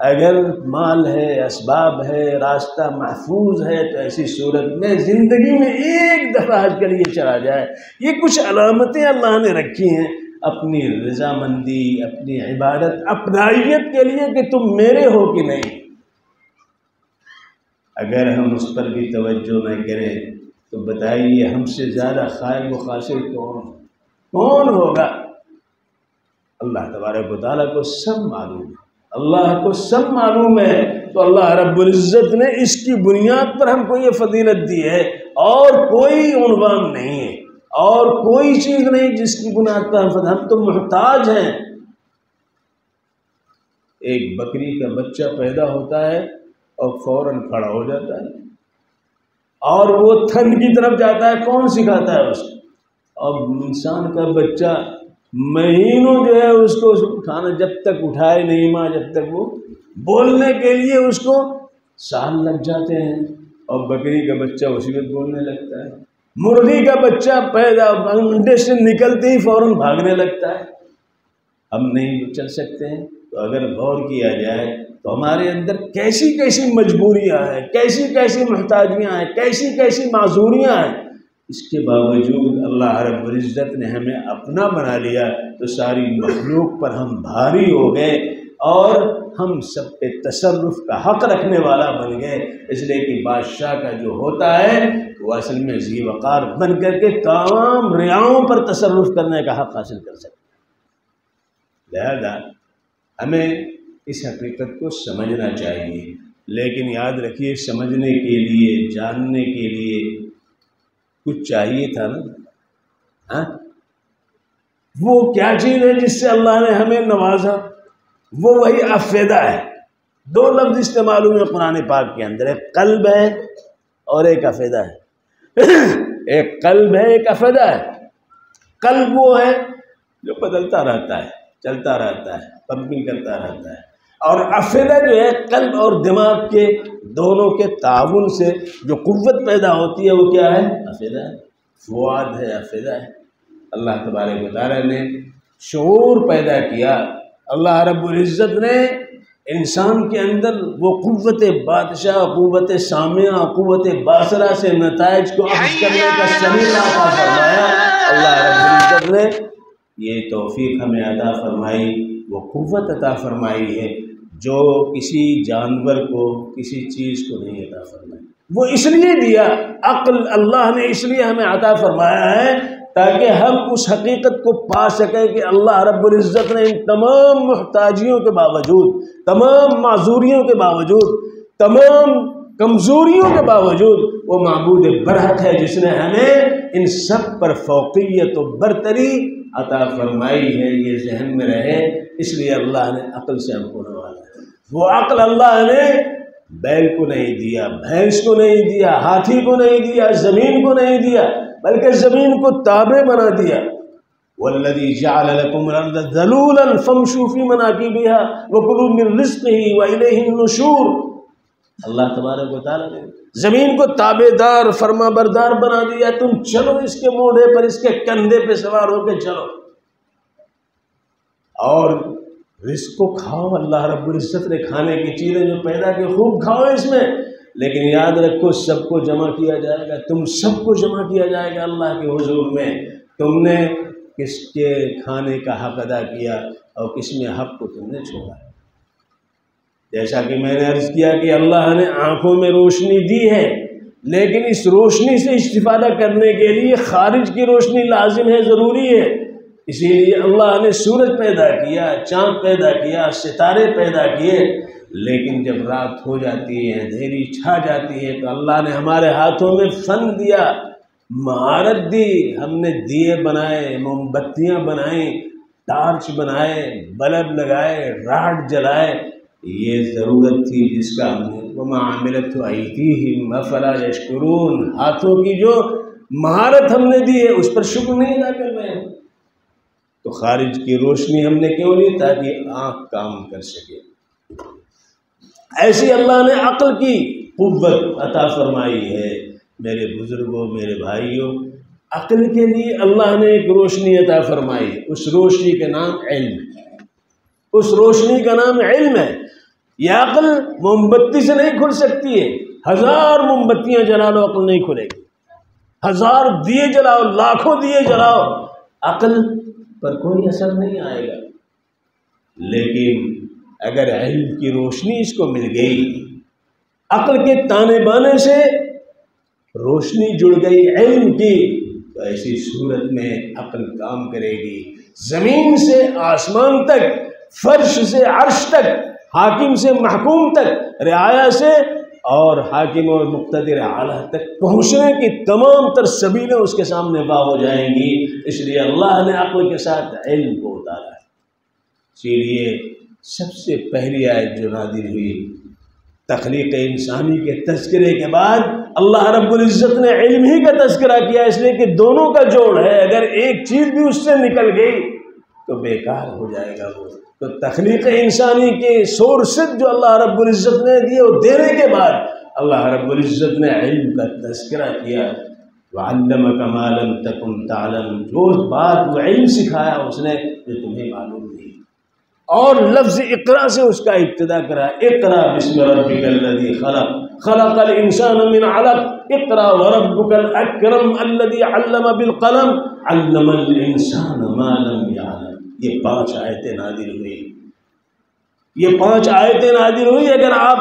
اگر مال ہے، اسباب ہے، راستہ محفوظ ہے تو ایسی صورت میں زندگی میں 1 دفعہ حج کے لیے چلا جائے۔ یہ کچھ علامتیں اللہ نے رکھی ہیں اپنی رضامندی، اپنی عبادت، اپنائیت کے لیے کہ تم میرے ہو کہ نہیں۔ اگر ہم اس پر بھی توجہ نہ کریں تو بتائیے ہم سے زیادہ خائب و خاسر کون ہوگا؟ اللہ تبارک و تعالیٰ کو سب معلوم ہے، اللہ کو سب معلوم ہے، تو اللہ رب العزت نے اس کی بنیاد پر ہم کو یہ فضیلت دی ہے، اور کوئی عنوان نہیں ہے، اور کوئی چیز نہیں جس کی بنیاد پر ہم تو محتاج ہیں۔ ایک بکری کا بچہ پیدا ہوتا ہے اور فوراً کھڑا ہو جاتا ہے، اور وہ تھن کی طرف جاتا ہے، کون سکھاتا ہے اس کو؟ اب انسان کا بچہ مہینوں جو ہے اس کو اٹھانا، جب تک اٹھائے نہیں ماں، جب تک وہ بولنے کے لیے اس کو سال لگ جاتے ہیں، اور بکری کا بچہ اسی وقت بولنے لگتا ہے۔ مرغی کا بچہ پیدا انڈے سے نکلتے ہی فوراً بھاگنے لگتا ہے۔ ہم نہیں چل سکتے ہیں، تو اگر غور کیا جائے تو ہمارے اندر کیسی کیسی مجبوریاں ہیں، کیسی کیسی محتاجیاں ہیں، کیسی کیسی معذوریاں ہیں، اس کے باوجود اللہ رب العزت نے ہمیں اپنا بنا لیا تو ساری مخلوق پر ہم بھاری ہو گئے، اور ہم سب پہ تصرف کا حق رکھنے والا بن گئے۔ اس لیے کہ بادشاہ کا جو ہوتا ہے وہ اصل میں ذی وقار بن کر کے تمام رعاؤں پر تصرف کرنے کا حق حاصل کر سکتا ہے۔ لہذا ہمیں اس حقیقت کو سمجھنا چاہیے، لیکن یاد رکھیے سمجھنے کے لیے، جاننے کے لیے کچھ چاہیے تھا نا، وہ کیا چیز ہے جس سے اللہ نے ہمیں نوازا؟ وہ وہی افیدہ ہے۔ 2 لفظ استعمال ہوئے قرآن پاک کے اندر، ایک قلب ہے اور ایک افیدہ ہے۔ ایک قلب ہے، ایک افیدہ ہے۔ قلب وہ ہے جو بدلتا رہتا ہے، چلتا رہتا ہے، پمپنگ کرتا رہتا ہے، اور افیدہ جو ہے قلب اور دماغ کے دونوں کے تعاون سے جو قوت پیدا ہوتی ہے وہ کیا ہے؟ افیدہ ہے، فؤاد ہے، افیدہ ہے۔ اللہ تبارک و تعالیٰ نے شعور پیدا کیا، اللہ رب العزت نے انسان کے اندر وہ قوت بادشاہ، قوت سامعہ، قوت باصرہ سے نتائج کو اخذ کرنے کا سلیقہ عطا فرمایا، اللہ رب العزت نے یہ توفیق ہمیں عطا فرمائی، وہ قوت عطا فرمائی ہے جو کسی جانور کو، کسی چیز کو نہیں عطا فرمائی۔ وہ اس لیے دیا، عقل اللہ نے اس لیے ہمیں عطا فرمایا ہے تاکہ ہم اس حقیقت کو پا سکیں کہ اللہ رب العزت نے ان تمام محتاجیوں کے باوجود، تمام معذوریوں کے باوجود، تمام کمزوریوں کے باوجود وہ معبود برحق ہے جس نے ہمیں ان سب پر فوقیت و برتری عطا فرمائی ہے۔ یہ ذہن میں رہے، اس لیے اللہ نے عقل سے ہم کو نوازا ہے۔ وہ عقل اللہ نے بیل کو نہیں دیا، بھینس کو نہیں دیا، ہاتھی کو نہیں دیا، زمین کو نہیں دیا، بلکہ زمین کو تابع بنا دیا۔ والذی جعل لکم الارض ذلولا فامشوا فی مناکبها وکلوا من رزقہ والیہ النشور۔ اللہ تبارک و تعالیٰ نے زمین کو تابع دار، فرما بردار بنا دیا، تم چلو اس کے موڑے پر، اس کے کندھے پہ سوار ہو کے چلو، اور رزق کو کھاؤ۔ اللہ رب العزت نے کھانے کی چیزیں جو پیدا کی خوب کھاؤ اس میں، لیکن یاد رکھو سب کو جمع کیا جائے گا، تم سب کو جمع کیا جائے گا اللہ کے حضور میں۔ تم نے کس کے کھانے کا حق ادا کیا اور کس میں حق کو تم نے چھوڑا۔ جیسا کہ میں نے عرض کیا کہ اللہ نے آنکھوں میں روشنی دی ہے، لیکن اس روشنی سے استفادہ کرنے کے لیے خارج کی روشنی لازم ہے، ضروری ہے۔ اسی لیے اللہ نے سورج پیدا کیا، چاند پیدا کیا، ستارے پیدا کیے، لیکن جب رات ہو جاتی ہے، اندھیری چھا جاتی ہے، تو اللہ نے ہمارے ہاتھوں میں فن دیا، مہارت دی، ہم نے دیے بنائے، موم بتیاں بنائیں، ٹارچ بنائے، بلب لگائے، راڈ جلائے۔ یہ ضرورت تھی جس کا ہم نے وَمَا عَمِلَتْهُ أَيْدِيهِمْ أَفَلَا يَشْكُرُونَ، ہاتھوں کی جو مہارت ہم نے دی ہے اس پر شکر نہیں ادا کر رہے ہیں۔ تو خارج کی روشنی ہم نے کیوں لی؟ تاکہ آنکھ کام کر سکے۔ ایسی اللہ نے عقل کی قوت عطا فرمائی ہے۔ میرے بزرگوں، میرے بھائیوں، عقل کے لیے اللہ نے ایک روشنی عطا فرمائی، اس روشنی کا نام علم ہے۔ اس روشنی کا نام علم ہے۔ یہ عقل موم بتی سے نہیں کھل سکتی ہے، 1000 موم بتیاں جلا لو عقل نہیں کھلے گی، 1000 دیے جلاؤ، لاکھوں دیے جلاؤ، عقل پر کوئی اثر نہیں آئے گا۔ لیکن اگر علم کی روشنی اس کو مل گئی، عقل کے تانے بانے سے روشنی جڑ گئی علم کی، تو ایسی صورت میں عقل کام کرے گی۔ زمین سے آسمان تک، فرش سے عرش تک، حاکم سے محکوم تک، رعایا سے اور حاکم اور مقتدر اعلیٰ تک پہنچنے کی تمام تر سبیلیں اس کے سامنے واہ ہو جائیں گی۔ اس لیے اللہ نے عقل کے ساتھ علم کو اتارا ہے۔ اسی لیے سب سے پہلی آیت جو نازل ہوئی تخلیق انسانی کے تذکرے کے بعد اللہ رب العزت نے علم ہی کا تذکرہ کیا، اس لیے کہ دونوں کا جوڑ ہے۔ اگر ایک چیز بھی اس سے نکل گئی تو بیکار ہو جائے گا وہ۔ تو تخلیق انسانی کے سورسز جو اللہ رب العزت نے دیے، وہ دینے کے بعد اللہ رب العزت نے علم کا تذکرہ کیا۔ وَعَلَّمَكَ مَا لَمْ تَكُنْ تَعْلَمُ، جو بات وہ علم سکھایا اس نے جو تمہیں معلوم نہیں، اور لفظ اقرا سے اس کا ابتدا کرا۔ اقرا بسم ربک الذی خلق، خلق الانسان من علق، اقرا وربک الاکرم الذی علم بالقلم، علم الانسان ما لم یعلم۔ یہ 5 آیتیں نازل ہوئی، یہ 5 آیتیں نازل ہوئی۔ اگر آپ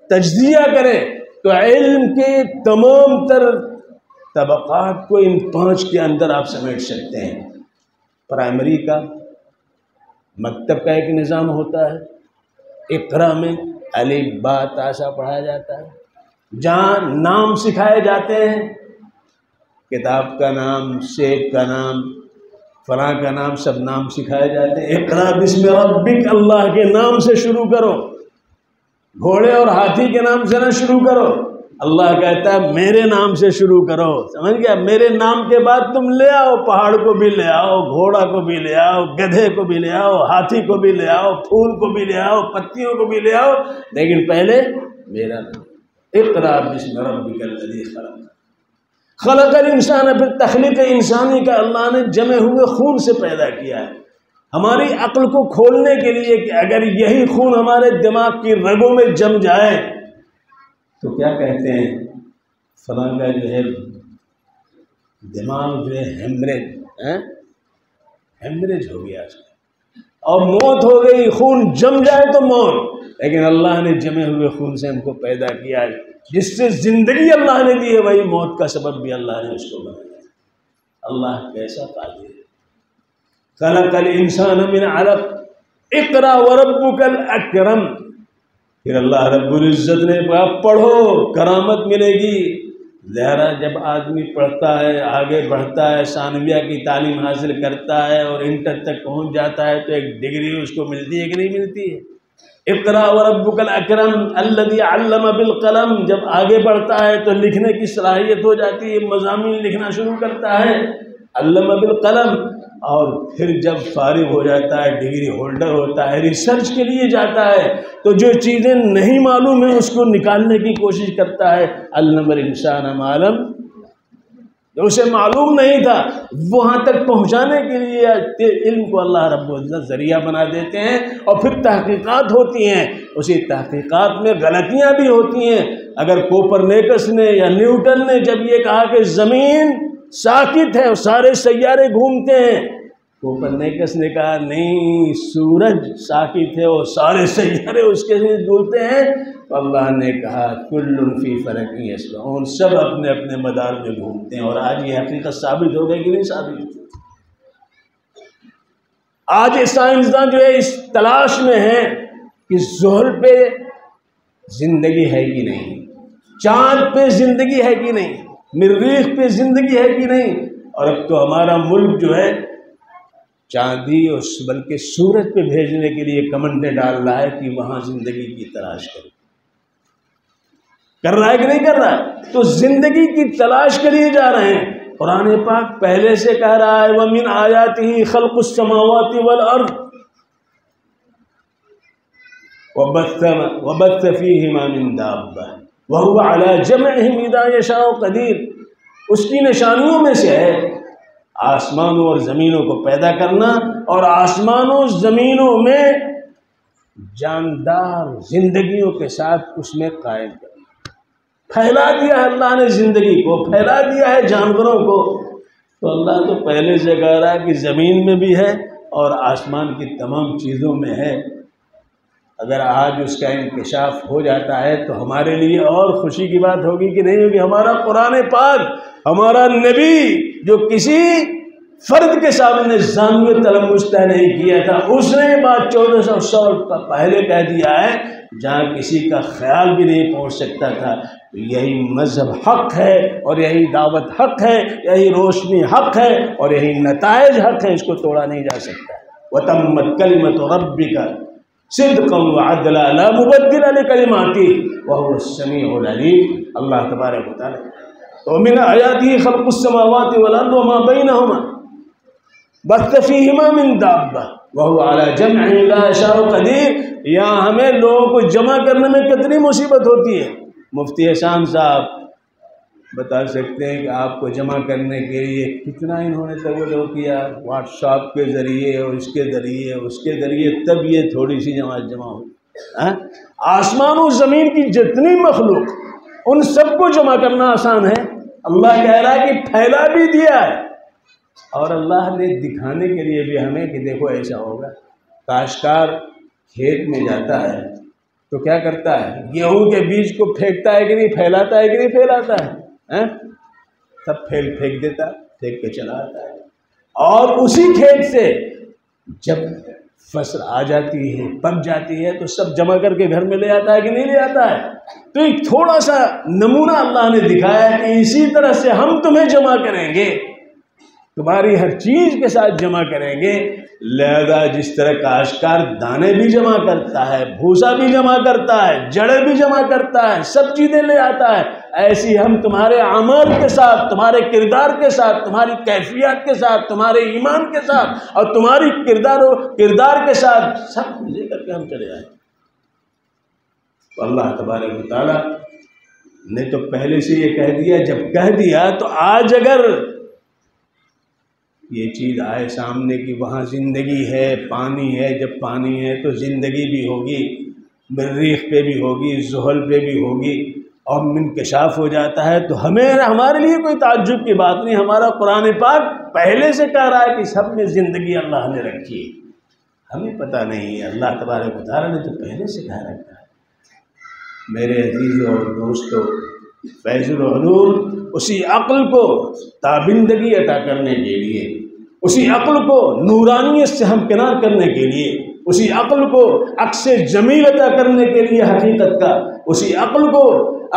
تجزیہ کریں تو علم کے تمام تر طبقات کو ان 5 کے اندر آپ سمیٹ سکتے ہیں۔ پرائمری کا، مکتب کا ایک نظام ہوتا ہے، اقرا میں الف با تا سا پڑھایا جاتا ہے، جہاں نام سکھائے جاتے ہیں، کتاب کا نام، سیب کا نام، فلاں کا نام، سب نام سکھائے جاتے ہیں۔ اقرا بسم ربک، اللہ کے نام سے شروع کرو، گھوڑے اور ہاتھی کے نام سے نہ شروع کرو، اللہ کہتا ہے میرے نام سے شروع کرو۔ سمجھ گیا؟ میرے نام کے بعد تم لے آؤ، پہاڑ کو بھی لے آؤ، گھوڑا کو بھی لے آؤ، گدھے کو بھی لے آؤ، ہاتھی کو بھی لے آؤ، پھول کو بھی لے آؤ، پتیوں کو بھی لے آؤ، لیکن پہلے میرا نام۔ اقرا بسم ربک الذی خلق، خلق الانسان، پھر تخلیق انسانی کا اللہ نے جمے ہوئے خون سے پیدا کیا ہے ہماری عقل کو کھولنے کے لیے کہ اگر یہی خون ہمارے دماغ کی رگوں میں جم جائے تو کیا کہتے ہیں، فلاں کا جو ہے دماغ جو ہے ہیمریج ہیمریج ہو گیا اس کا، اور موت ہو گئی، خون جم جائے تو موت، لیکن اللہ نے جمے ہوئے خون سے ہم کو پیدا کیا ہے، جس سے زندگی اللہ نے دی ہے وہی موت کا سبب بھی اللہ نے اس کو بنایا۔ اللہ کیسا قادر ہے۔ خلق الانسان من علق اقرا وربک الاکرم، پھر اللہ رب العزت نے کہا پڑھو کرامت ملے گی۔ ظاہرہ جب آدمی پڑھتا ہے، آگے بڑھتا ہے، ثانویہ کی تعلیم حاصل کرتا ہے اور انٹر تک پہنچ جاتا ہے تو ایک ڈگری اس کو ملتی ہے کہ نہیں ملتی ہے؟ اقرا وربک الاکرم الذی علم بالقلم، جب آگے بڑھتا ہے تو لکھنے کی صلاحیت ہو جاتی ہے، مضامین لکھنا شروع کرتا ہے، علم بالقلم، اور پھر جب فارغ ہو جاتا ہے، ڈگری ہولڈر ہوتا ہے، ریسرچ کے لیے جاتا ہے تو جو چیزیں نہیں معلوم ہیں اس کو نکالنے کی کوشش کرتا ہے، علم الانسان ما لم، جو اسے معلوم نہیں تھا وہاں تک پہنچانے کے لیے علم کو اللہ رب العزت ذریعہ بنا دیتے ہیں، اور پھر تحقیقات ہوتی ہیں، اسی تحقیقات میں غلطیاں بھی ہوتی ہیں۔ اگر کوپرنیکس نے یا نیوٹن نے جب یہ کہا کہ زمین ساکت ہے اور سارے سیارے گھومتے ہیں، کوپرنیکس نے کہا نہیں، سورج ساکت ہے اور سارے سیارے اس کے ساتھ گھومتے ہیں، تو اللہ نے کہا کل فی فلک یسبحون، سب اپنے اپنے مدار میں گھومتے ہیں۔ اور آج یہ حقیقت ثابت ہو گئی کہ نہیں ثابت ہوئی؟ آج سائنسداں جو ہے اس تلاش میں ہیں کہ زحل پہ زندگی ہے کہ نہیں، چاند پہ زندگی ہے کہ نہیں، مریخ پہ زندگی ہے کہ نہیں، اور اب تو ہمارا ملک جو ہے چاندی اور بلکہ سورج پہ بھیجنے کے لیے کمنڈیں ڈال رہا ہے کہ وہاں زندگی کی تلاش کریں، کر رہا ہے کہ نہیں کر رہا ہے؟ تو زندگی کی تلاش کے لیے جا رہے ہیں۔ قرآن پاک پہلے سے کہہ رہا ہے وَمِنْ آيَاتِهِ خَلْقُ السَّمَاوَاتِ وَالْأَرْضِ وَبَثَّ فِيهِمَا مِنْ دَابَّةٍ وَهُوَ عَلَى جَمْعِهِمْ إِذَا يَشَاءُ قَدِيرٌ، اس کی نشانیوں میں سے ہے آسمانوں اور زمینوں کو پیدا کرنا، اور آسمانوں زمینوں میں جاندار زندگیوں کے ساتھ اس میں قائم کرنا۔ پھیلا دیا ہے اللہ نے زندگی کو، پھیلا دیا ہے جانوروں کو، تو اللہ تو پہلے سے کہہ رہا ہے کہ زمین میں بھی ہے اور آسمان کی تمام چیزوں میں ہے۔ اگر آج اس کا انکشاف ہو جاتا ہے تو ہمارے لیے اور خوشی کی بات ہوگی کہ نہیں ہوگی؟ ہمارا قرآن پاک، ہمارا نبی جو کسی فرد کے سامنے زانوِ تلمس طے نہیں کیا تھا، اس نے یہ بات 1400 سال پہلے کہہ دیا ہے جہاں کسی کا خیال بھی نہیں پہنچ سکتا تھا۔ یہی مذہب حق ہے اور یہی دعوت حق ہے، یہی روشنی حق ہے اور یہی نتائج حق ہے، اس کو توڑا نہیں جا سکتا۔ وَتَمَّتْ كَلِمَةُ رَبِّكَ صِدْقًا وَعَدْلًا لَا مُبَدِّلَ لِكَلِمَاتِهِ وَهُوَ السَّمِيعُ الْعَلِيمُ۔ اللہ تبارک و تعالیٰ وَمِنْ آيَاتِهِ خَلْقُ السَّمَاوَاتِ وَالْأَرْضِ وَمَا بَيْنَهُمَا بَثَّ فِيهِمَا مِنْ دَابَّةٍ وَهُوَ عَلَى جَمْعِهِمْ إِذَا يَشَاءُ قَدِيرٌ۔ یہاں ہمیں لوگوں کو جمع کرنے میں کتنی مصیبت ہوتی ہے۔ مفتی احسان صاحب بتا سکتے ہیں کہ آپ کو جمع کرنے کے لیے کتنا انہوں نے توجہ کیا، واٹس ایپ کے ذریعے اور اس کے ذریعے تب یہ تھوڑی سی جماعت جمع ہوئی۔ آسمان و زمین کی جتنی مخلوق ان سب کو جمع کرنا آسان ہے؟ اللہ کہہ رہا ہے کہ پھیلا بھی دیا ہے، اور اللہ نے دکھانے کے لیے بھی ہمیں کہ دیکھو ایسا ہوگا۔ کاشتکار کھیت میں جاتا ہے تو کیا کرتا ہے؟ گیہوں کے بیج کو پھینکتا ہے کہ نہیں، پھیلاتا ہے کہ نہیں پھیلاتا ہے؟ سب پھینک دیتا، پھینک کے چلا آتا ہے، اور اسی کھیت سے جب فصل آ جاتی ہے، پک جاتی ہے، تو سب جمع کر کے گھر میں لے آتا ہے کہ نہیں لے آتا ہے؟ تو ایک تھوڑا سا نمونہ اللہ نے دکھایا ہے کہ اسی طرح سے ہم تمہیں جمع کریں گے، تمہاری ہر چیز کے ساتھ جمع کریں گے۔ لہذا جس طرح کاشتکار دانے بھی جمع کرتا ہے، بھوسا بھی جمع کرتا ہے، جڑیں بھی جمع کرتا ہے، سب چیزیں لے آتا ہے، ایسی ہم تمہارے اعمال کے ساتھ، تمہارے کردار کے ساتھ، تمہاری کیفیات کے ساتھ، تمہارے ایمان کے ساتھ اور تمہاری کردار کے ساتھ سب لے کر کے ہم چلے آئیں۔ تو اللہ تبارک و تعالیٰ نے تو پہلے سے یہ کہہ دیا، جب کہہ دیا تو آج اگر یہ چیز آئے سامنے کی وہاں زندگی ہے، پانی ہے، جب پانی ہے تو زندگی بھی ہوگی، مریخ پہ بھی ہوگی، زحل پہ بھی ہوگی، اور انکشاف ہو جاتا ہے تو ہمارے لیے کوئی تعجب کی بات نہیں. ہمارا قرآن پاک پہلے سے کہہ رہا ہے کہ سب میں زندگی اللہ نے رکھی ہے. ہمیں پتہ نہیں ہے، اللہ تبارک و تعالیٰ نے تو پہلے سے کہہ رکھا ہے. میرے عزیزوں اور دوستوں، فیض العلوم اسی عقل کو تابندگی عطا کرنے کے لیے، اسی عقل کو نورانیت سے ہمکنار کرنے کے لیے، اسی عقل کو عکس جمیل عطا کرنے کے لیے حقیقت کا، اسی عقل کو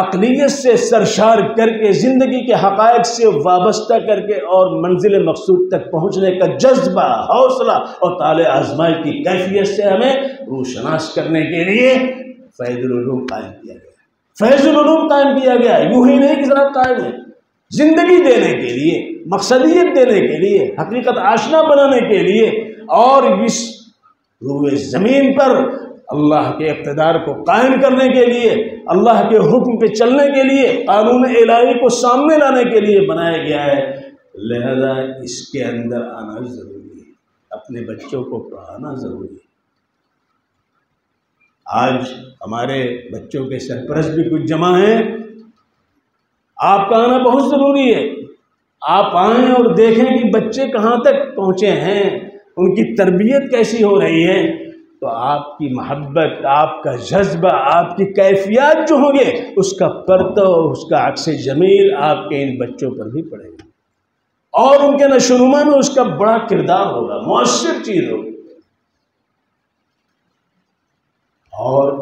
عقلیت سے سرشار کر کے زندگی کے حقائق سے وابستہ کر کے اور منزل مقصود تک پہنچنے کا جذبہ، حوصلہ اور طالع آزمائش کی کیفیت سے ہمیں روشناس کرنے کے لیے فیض العلوم قائم کیا گیا. فیض العلوم قائم کیا گیا یوں ہی نہیں کہ ذرا قائم ہے، زندگی دینے کے لیے، مقصدیت دینے کے لیے، حقیقت آشنا بنانے کے لیے، اور اس روئے زمین پر اللہ کے اقتدار کو قائم کرنے کے لیے، اللہ کے حکم پہ چلنے کے لیے، قانون الہی کو سامنے لانے کے لیے بنایا گیا ہے. لہذا اس کے اندر آنا ضروری ہے، اپنے بچوں کو پڑھانا ضروری ہے. آج ہمارے بچوں کے سرپرست بھی کچھ جمع ہیں، آپ کا آنا بہت ضروری ہے. آپ آئیں اور دیکھیں کہ بچے کہاں تک پہنچے ہیں، ان کی تربیت کیسی ہو رہی ہے، تو آپ کی محبت، آپ کا جذبہ، آپ کی کیفیات جو ہوں گے، اس کا پرتو، اس کا عکس جمیل آپ کے ان بچوں پر بھی پڑے گا، اور ان کے نشوونما میں اس کا بڑا کردار ہوگا، مؤثر چیز ہوگی. اور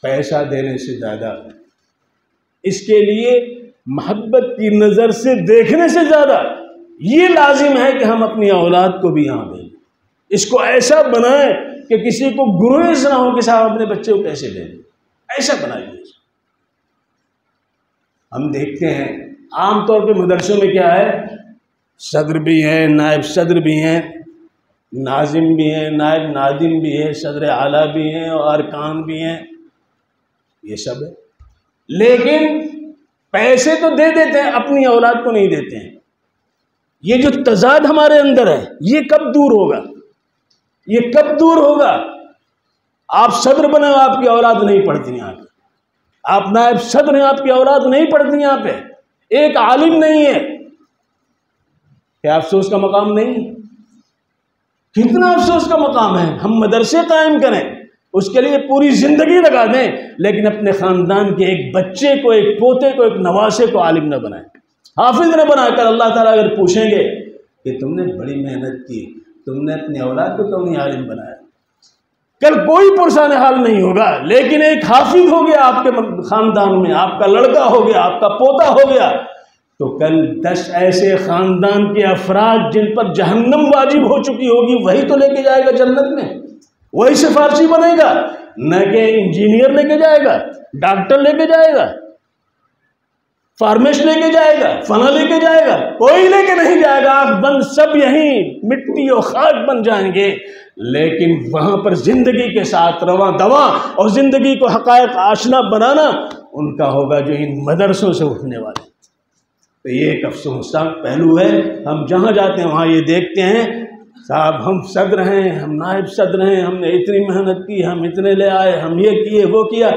پیسہ دینے سے زیادہ، اس کے لیے محبت کی نظر سے دیکھنے سے زیادہ یہ لازم ہے کہ ہم اپنی اولاد کو بھی یہاں دیں، اس کو ایسا بنائیں کہ کسی کو گریز نہ ہو کہ صاحب اپنے بچے کو کیسے دیں. ایسا بنائیے. ہم دیکھتے ہیں عام طور پہ مدرسوں میں کیا ہے، صدر بھی ہیں، نائب صدر بھی ہیں، ناظم بھی ہیں، نائب ناظم بھی ہیں، صدر اعلیٰ بھی ہیں، اور ارکان بھی ہیں، یہ سب ہے. لیکن پیسے تو دے دیتے ہیں، اپنی اولاد کو نہیں دیتے ہیں. یہ جو تضاد ہمارے اندر ہے، یہ کب دور ہوگا؟ یہ کب دور ہوگا؟ آپ صدر بنے، آپ کی اولاد نہیں پڑھتی یہاں پہ. آپ نائب صدر ہیں، آپ کی اولاد نہیں پڑھتی یہاں پہ. ایک عالم نہیں ہے، کیا افسوس کا مقام نہیں؟ کتنا افسوس کا مقام ہے. ہم مدرسے قائم کریں، اس کے لیے پوری زندگی لگا دیں، لیکن اپنے خاندان کے ایک بچے کو، ایک پوتے کو، ایک نواسے کو عالم نہ بنائیں، حافظ نہ بنا کر. اللہ تعالیٰ اگر پوچھیں گے کہ تم نے بڑی محنت کی، تم نے اپنی اولاد کو کیوں نہیں عالم بنایا، کل کوئی پرسان حال نہیں ہوگا. لیکن ایک حافظ ہو گیا آپ کے خاندان میں، آپ کا لڑکا ہو گیا، آپ کا پوتا ہو گیا، تو کل 10 ایسے خاندان کے افراد جن پر جہنم واجب ہو چکی ہوگی، وہی تو لے کے جائے گا جنت میں، وہی سفارشی بنے گا، نہ کہ انجینئر لے کے جائے گا، ڈاکٹر لے کے جائے گا، فارمیسٹ لے کے جائے گا، فلاں لے کے جائے گا. کوئی لے کے نہیں جائے گا. آپ بند سب یہیں مٹی اور خاک بن جائیں گے. لیکن وہاں پر زندگی کے ساتھ رواں دواں اور زندگی کو حقائق آشنا بنانا ان کا ہوگا، جو ان مدرسوں سے اٹھنے والے. تو یہ ایک افسوسناک پہلو ہے. ہم جہاں جاتے ہیں وہاں یہ دیکھتے ہیں، صاحب ہم صدر ہیں، ہم نائب صدر ہیں، ہم نے اتنی محنت کی، ہم اتنے لے آئے، ہم یہ کیے وہ کیا.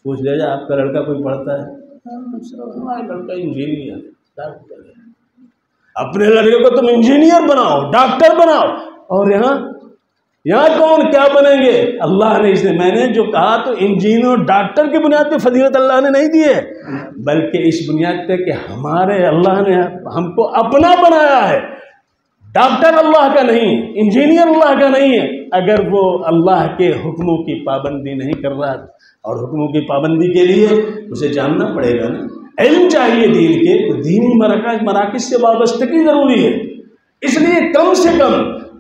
پوچھ لے جا آپ کا لڑکا کوئی پڑھتا ہے؟ ہمارا لڑکا انجینئر ڈاکٹر ہے. اپنے لڑکے کو تم انجینئر بناؤ، ڈاکٹر بناؤ. اور یہاں کون کیا بنیں گے؟ اللہ نے اس نے، میں نے جو کہا تو انجینئر ڈاکٹر کی بنیاد پہ فضیلت اللہ نے نہیں دی ہے، بلکہ اس بنیاد پہ کہ ہمارے اللہ نے ہم کو اپنا بنایا ہے. ڈاکٹر اللہ کا نہیں، انجینئر اللہ کا نہیں ہے. اگر وہ اللہ کے حکموں کی پابندی نہیں کر رہا، اور حکموں کی پابندی کے لیے اسے جاننا پڑے گا نا، علم چاہیے دین کے، تو دینی مراکز سے وابستگی ضروری ہے. اس لیے کم سے کم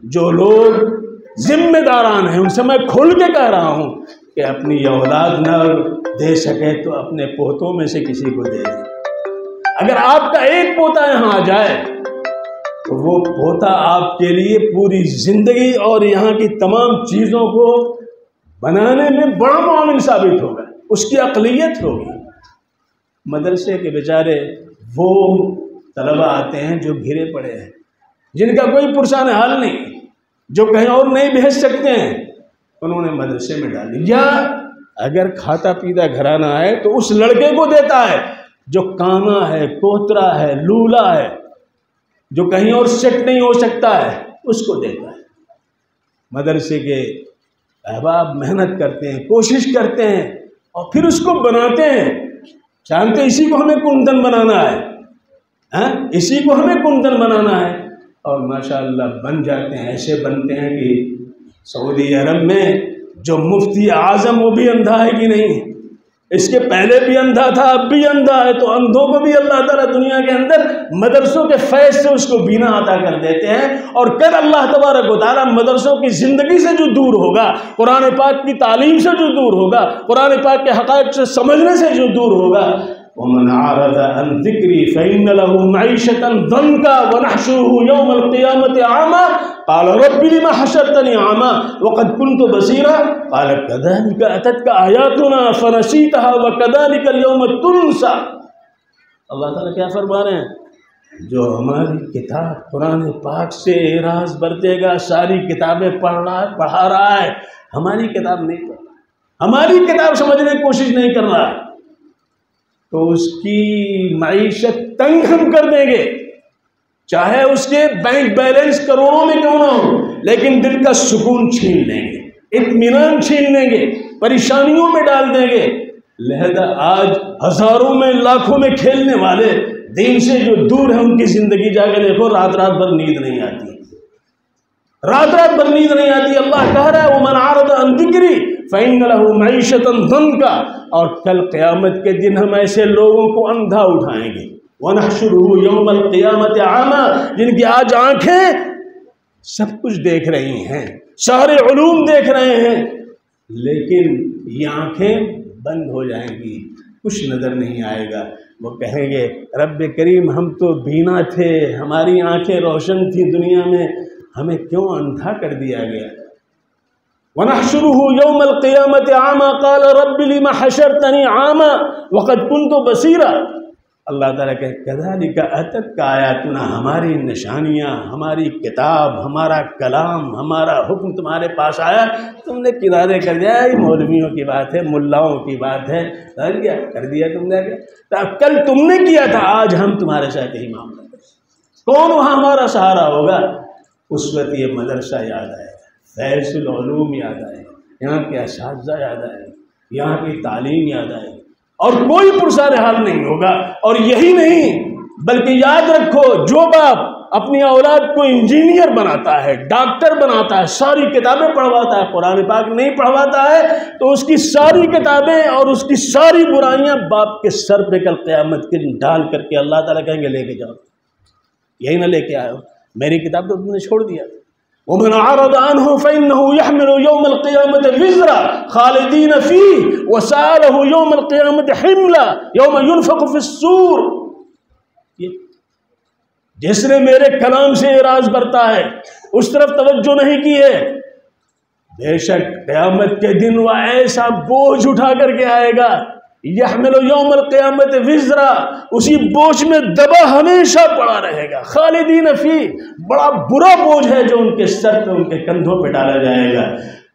جو لوگ ذمہ داران ہیں ان سے میں کھل کے کہہ رہا ہوں کہ اپنی اولاد نہ دے سکے تو اپنے پوتوں میں سے کسی کو دے دیں. اگر آپ کا ایک پوتا یہاں آ جائے تو وہ پوتا آپ کے لیے پوری زندگی اور یہاں کی تمام چیزوں کو بنانے میں بڑا معاون ثابت ہوگا. اس کی عقلیت ہوگی. مدرسے کے بیچارے وہ طلبہ آتے ہیں جو گھرے پڑے ہیں، جن کا کوئی پرسان حال نہیں، جو کہیں اور نہیں بھیج سکتے ہیں، انہوں نے مدرسے میں ڈال دیا. اگر کھاتا پیتا گھرانہ ہے تو اس لڑکے کو دیتا ہے جو کانا ہے، کوترا ہے، لولا ہے، جو کہیں اور سیٹ نہیں ہو سکتا ہے، اس کو دیتا ہے۔ مدرسے کے احباب محنت کرتے ہیں، کوشش کرتے ہیں اور پھر اس کو بناتے ہیں، جانتے اسی کو ہمیں کندن بنانا ہے، اسی کو ہمیں کندن بنانا ہے، اور ماشاءاللہ بن جاتے ہیں۔ ایسے بنتے ہیں کہ سعودی عرب میں جو مفتی اعظم وہ بھی اندھا ہے کہ نہیں؟ اس کے پہلے بھی اندھا تھا، اب بھی اندھا ہے، تو اندھوں کو بھی اللہ تعالیٰ دنیا کے اندر مدرسوں کے فیض سے اس کو بینا عطا کر دیتے ہیں۔ اور کل اللہ تبارک و تعالیٰ مدرسوں کی زندگی سے جو دور ہوگا، قرآن پاک کی تعلیم سے جو دور ہوگا، قرآن پاک کے حقائق سے سمجھنے سے جو دور ہوگا، وَمَنْ عَرَضَ عَنْ ذِكْرِي فَإِنَّ لَهُ مَعِيشَةً ضَنْكًا وَنَحْشُرُهُ يَوْمَ الْقِيَامَةِ أَعْمَىٰ قَالَ رَبِّ لِمَ حَشَرْتَنِي أَعْمَىٰ وَقَدْ كُنْتُ بَصِيرًا قَالَ كَذَٰلِكَ أَتَتْكَ آيَاتُنَا فَنَسِيتَهَا وَكَذَٰلِكَ الْيَوْمَ تُنسَىٰ۔ اللہ تعالیٰ کیا فرما رہے ہیں؟ جو ہماری کتاب قرآن پاک سے راز برتے گا، ساری کتابیں پڑھا رہا ہے، ہماری کتاب نہیں پڑھ رہا، ہماری کتاب سمجھنے کی کوشش نہیں کر رہا ہے، تو اس کی معیشت تنگ ہم کر دیں گے، چاہے اس کے بینک بیلنس کروڑوں میں کیوں نہ ہو، لیکن دل کا سکون چھین لیں گے، اطمینان چھین لیں گے، پریشانیوں میں ڈال دیں گے۔ لہذا آج ہزاروں میں لاکھوں میں کھیلنے والے دین سے جو دور ہیں، ان کی زندگی جا کے دیکھو، رات رات بھر نیند نہیں آتی، رات رات بھر نیند نہیں آتی۔ اللہ کہہ رہا ہے وَمَنْ عَرَضَ عَنْ ذِكْرِي فَإِنَّ لَهُ مَعِيشَةً ضَنْكًا، اور کل قیامت کے دن ہم ایسے لوگوں کو اندھا اٹھائیں گے، وَنَحْشُرُهُ يَوْمَ الْقِيَامَةِ أَعْمَىٰ، جن کی آج آنکھیں سب کچھ دیکھ رہی ہیں، سارے علوم دیکھ رہے ہیں، لیکن یہ آنکھیں بند ہو جائیں گی، کچھ نظر نہیں آئے گا۔ وہ کہیں گے رب کریم ہم تو بینا تھے، ہماری آنکھیں روشن تھی دنیا میں، ہمیں کیوں اندھا کر دیا گیا؟ وَنَحْشُرُهُ يَوْمَ الْقِيَامَةِ أَعْمَىٰ قَالَ رَبِّ لِمَ حَشَرْتَنِي أَعْمَىٰ وَقَدْ كُنْتُ بَصِيرًا۔ اللہ تعالیٰ کہ كَذَٰلِكَ أَتَتْكَ آيَاتُنَا، ہماری نشانیاں، ہماری کتاب، ہمارا کلام، ہمارا حکم تمہارے پاس آیا، تم نے کنارے کر دیا، یہ مولویوں کی بات ہے، ملاؤں کی بات ہے، کر دیا تم نے، کل تم نے کیا تھا، آج ہم تمہارے ساتھ یہی معاملہ کریں، کون وہاں ہمارا سہارا ہوگا؟ اس وقت یہ مدرسہ یاد آئے گا، فیض العلوم یاد آئے گا، یہاں کے اساتذہ یاد آئے گا، یہاں کی تعلیم یاد آئے گی، اور کوئی پرسار حال نہیں ہوگا۔ اور یہی نہیں بلکہ یاد رکھو، جو باپ اپنی اولاد کو انجینئر بناتا ہے، ڈاکٹر بناتا ہے، ساری کتابیں پڑھواتا ہے، قرآن پاک نہیں پڑھواتا ہے، تو اس کی ساری کتابیں اور اس کی ساری برائیاں باپ کے سر پہ کل قیامت کے دن ڈال کر کے اللہ تعالیٰ کہیں گے لے کے جاؤ، یہی نہ لے کے آئے ہو، میری کتاب تو تم نے چھوڑ دیا۔ وَمَنْ عَرَضَ عَنْهُ فَإِنَّهُ يَحْمِلُ يَوْمَ الْقِيَامَةِ وِزْرًا خَالِدِينَ فِيهِ وَسَأَلَهُ يَوْمَ الْقِيَامَةِ حِمْلًا يَوْمَ يُنْفَخُ فِي الصُّورِ۔ جس نے میرے کلام سے راز برتا ہے، اس طرف توجہ نہیں کی ہے، بے شک قیامت کے دن وہ ایسا بوجھ اٹھا کر کے آئے گا، یحمل یوم القیامت وزرا، اسی بوجھ میں دبا ہمیشہ پڑا رہے گا، خالدین فی، بڑا برا بوجھ ہے جو ان کے سر پہ، ان کے کندھوں پہ ڈالا جائے گا۔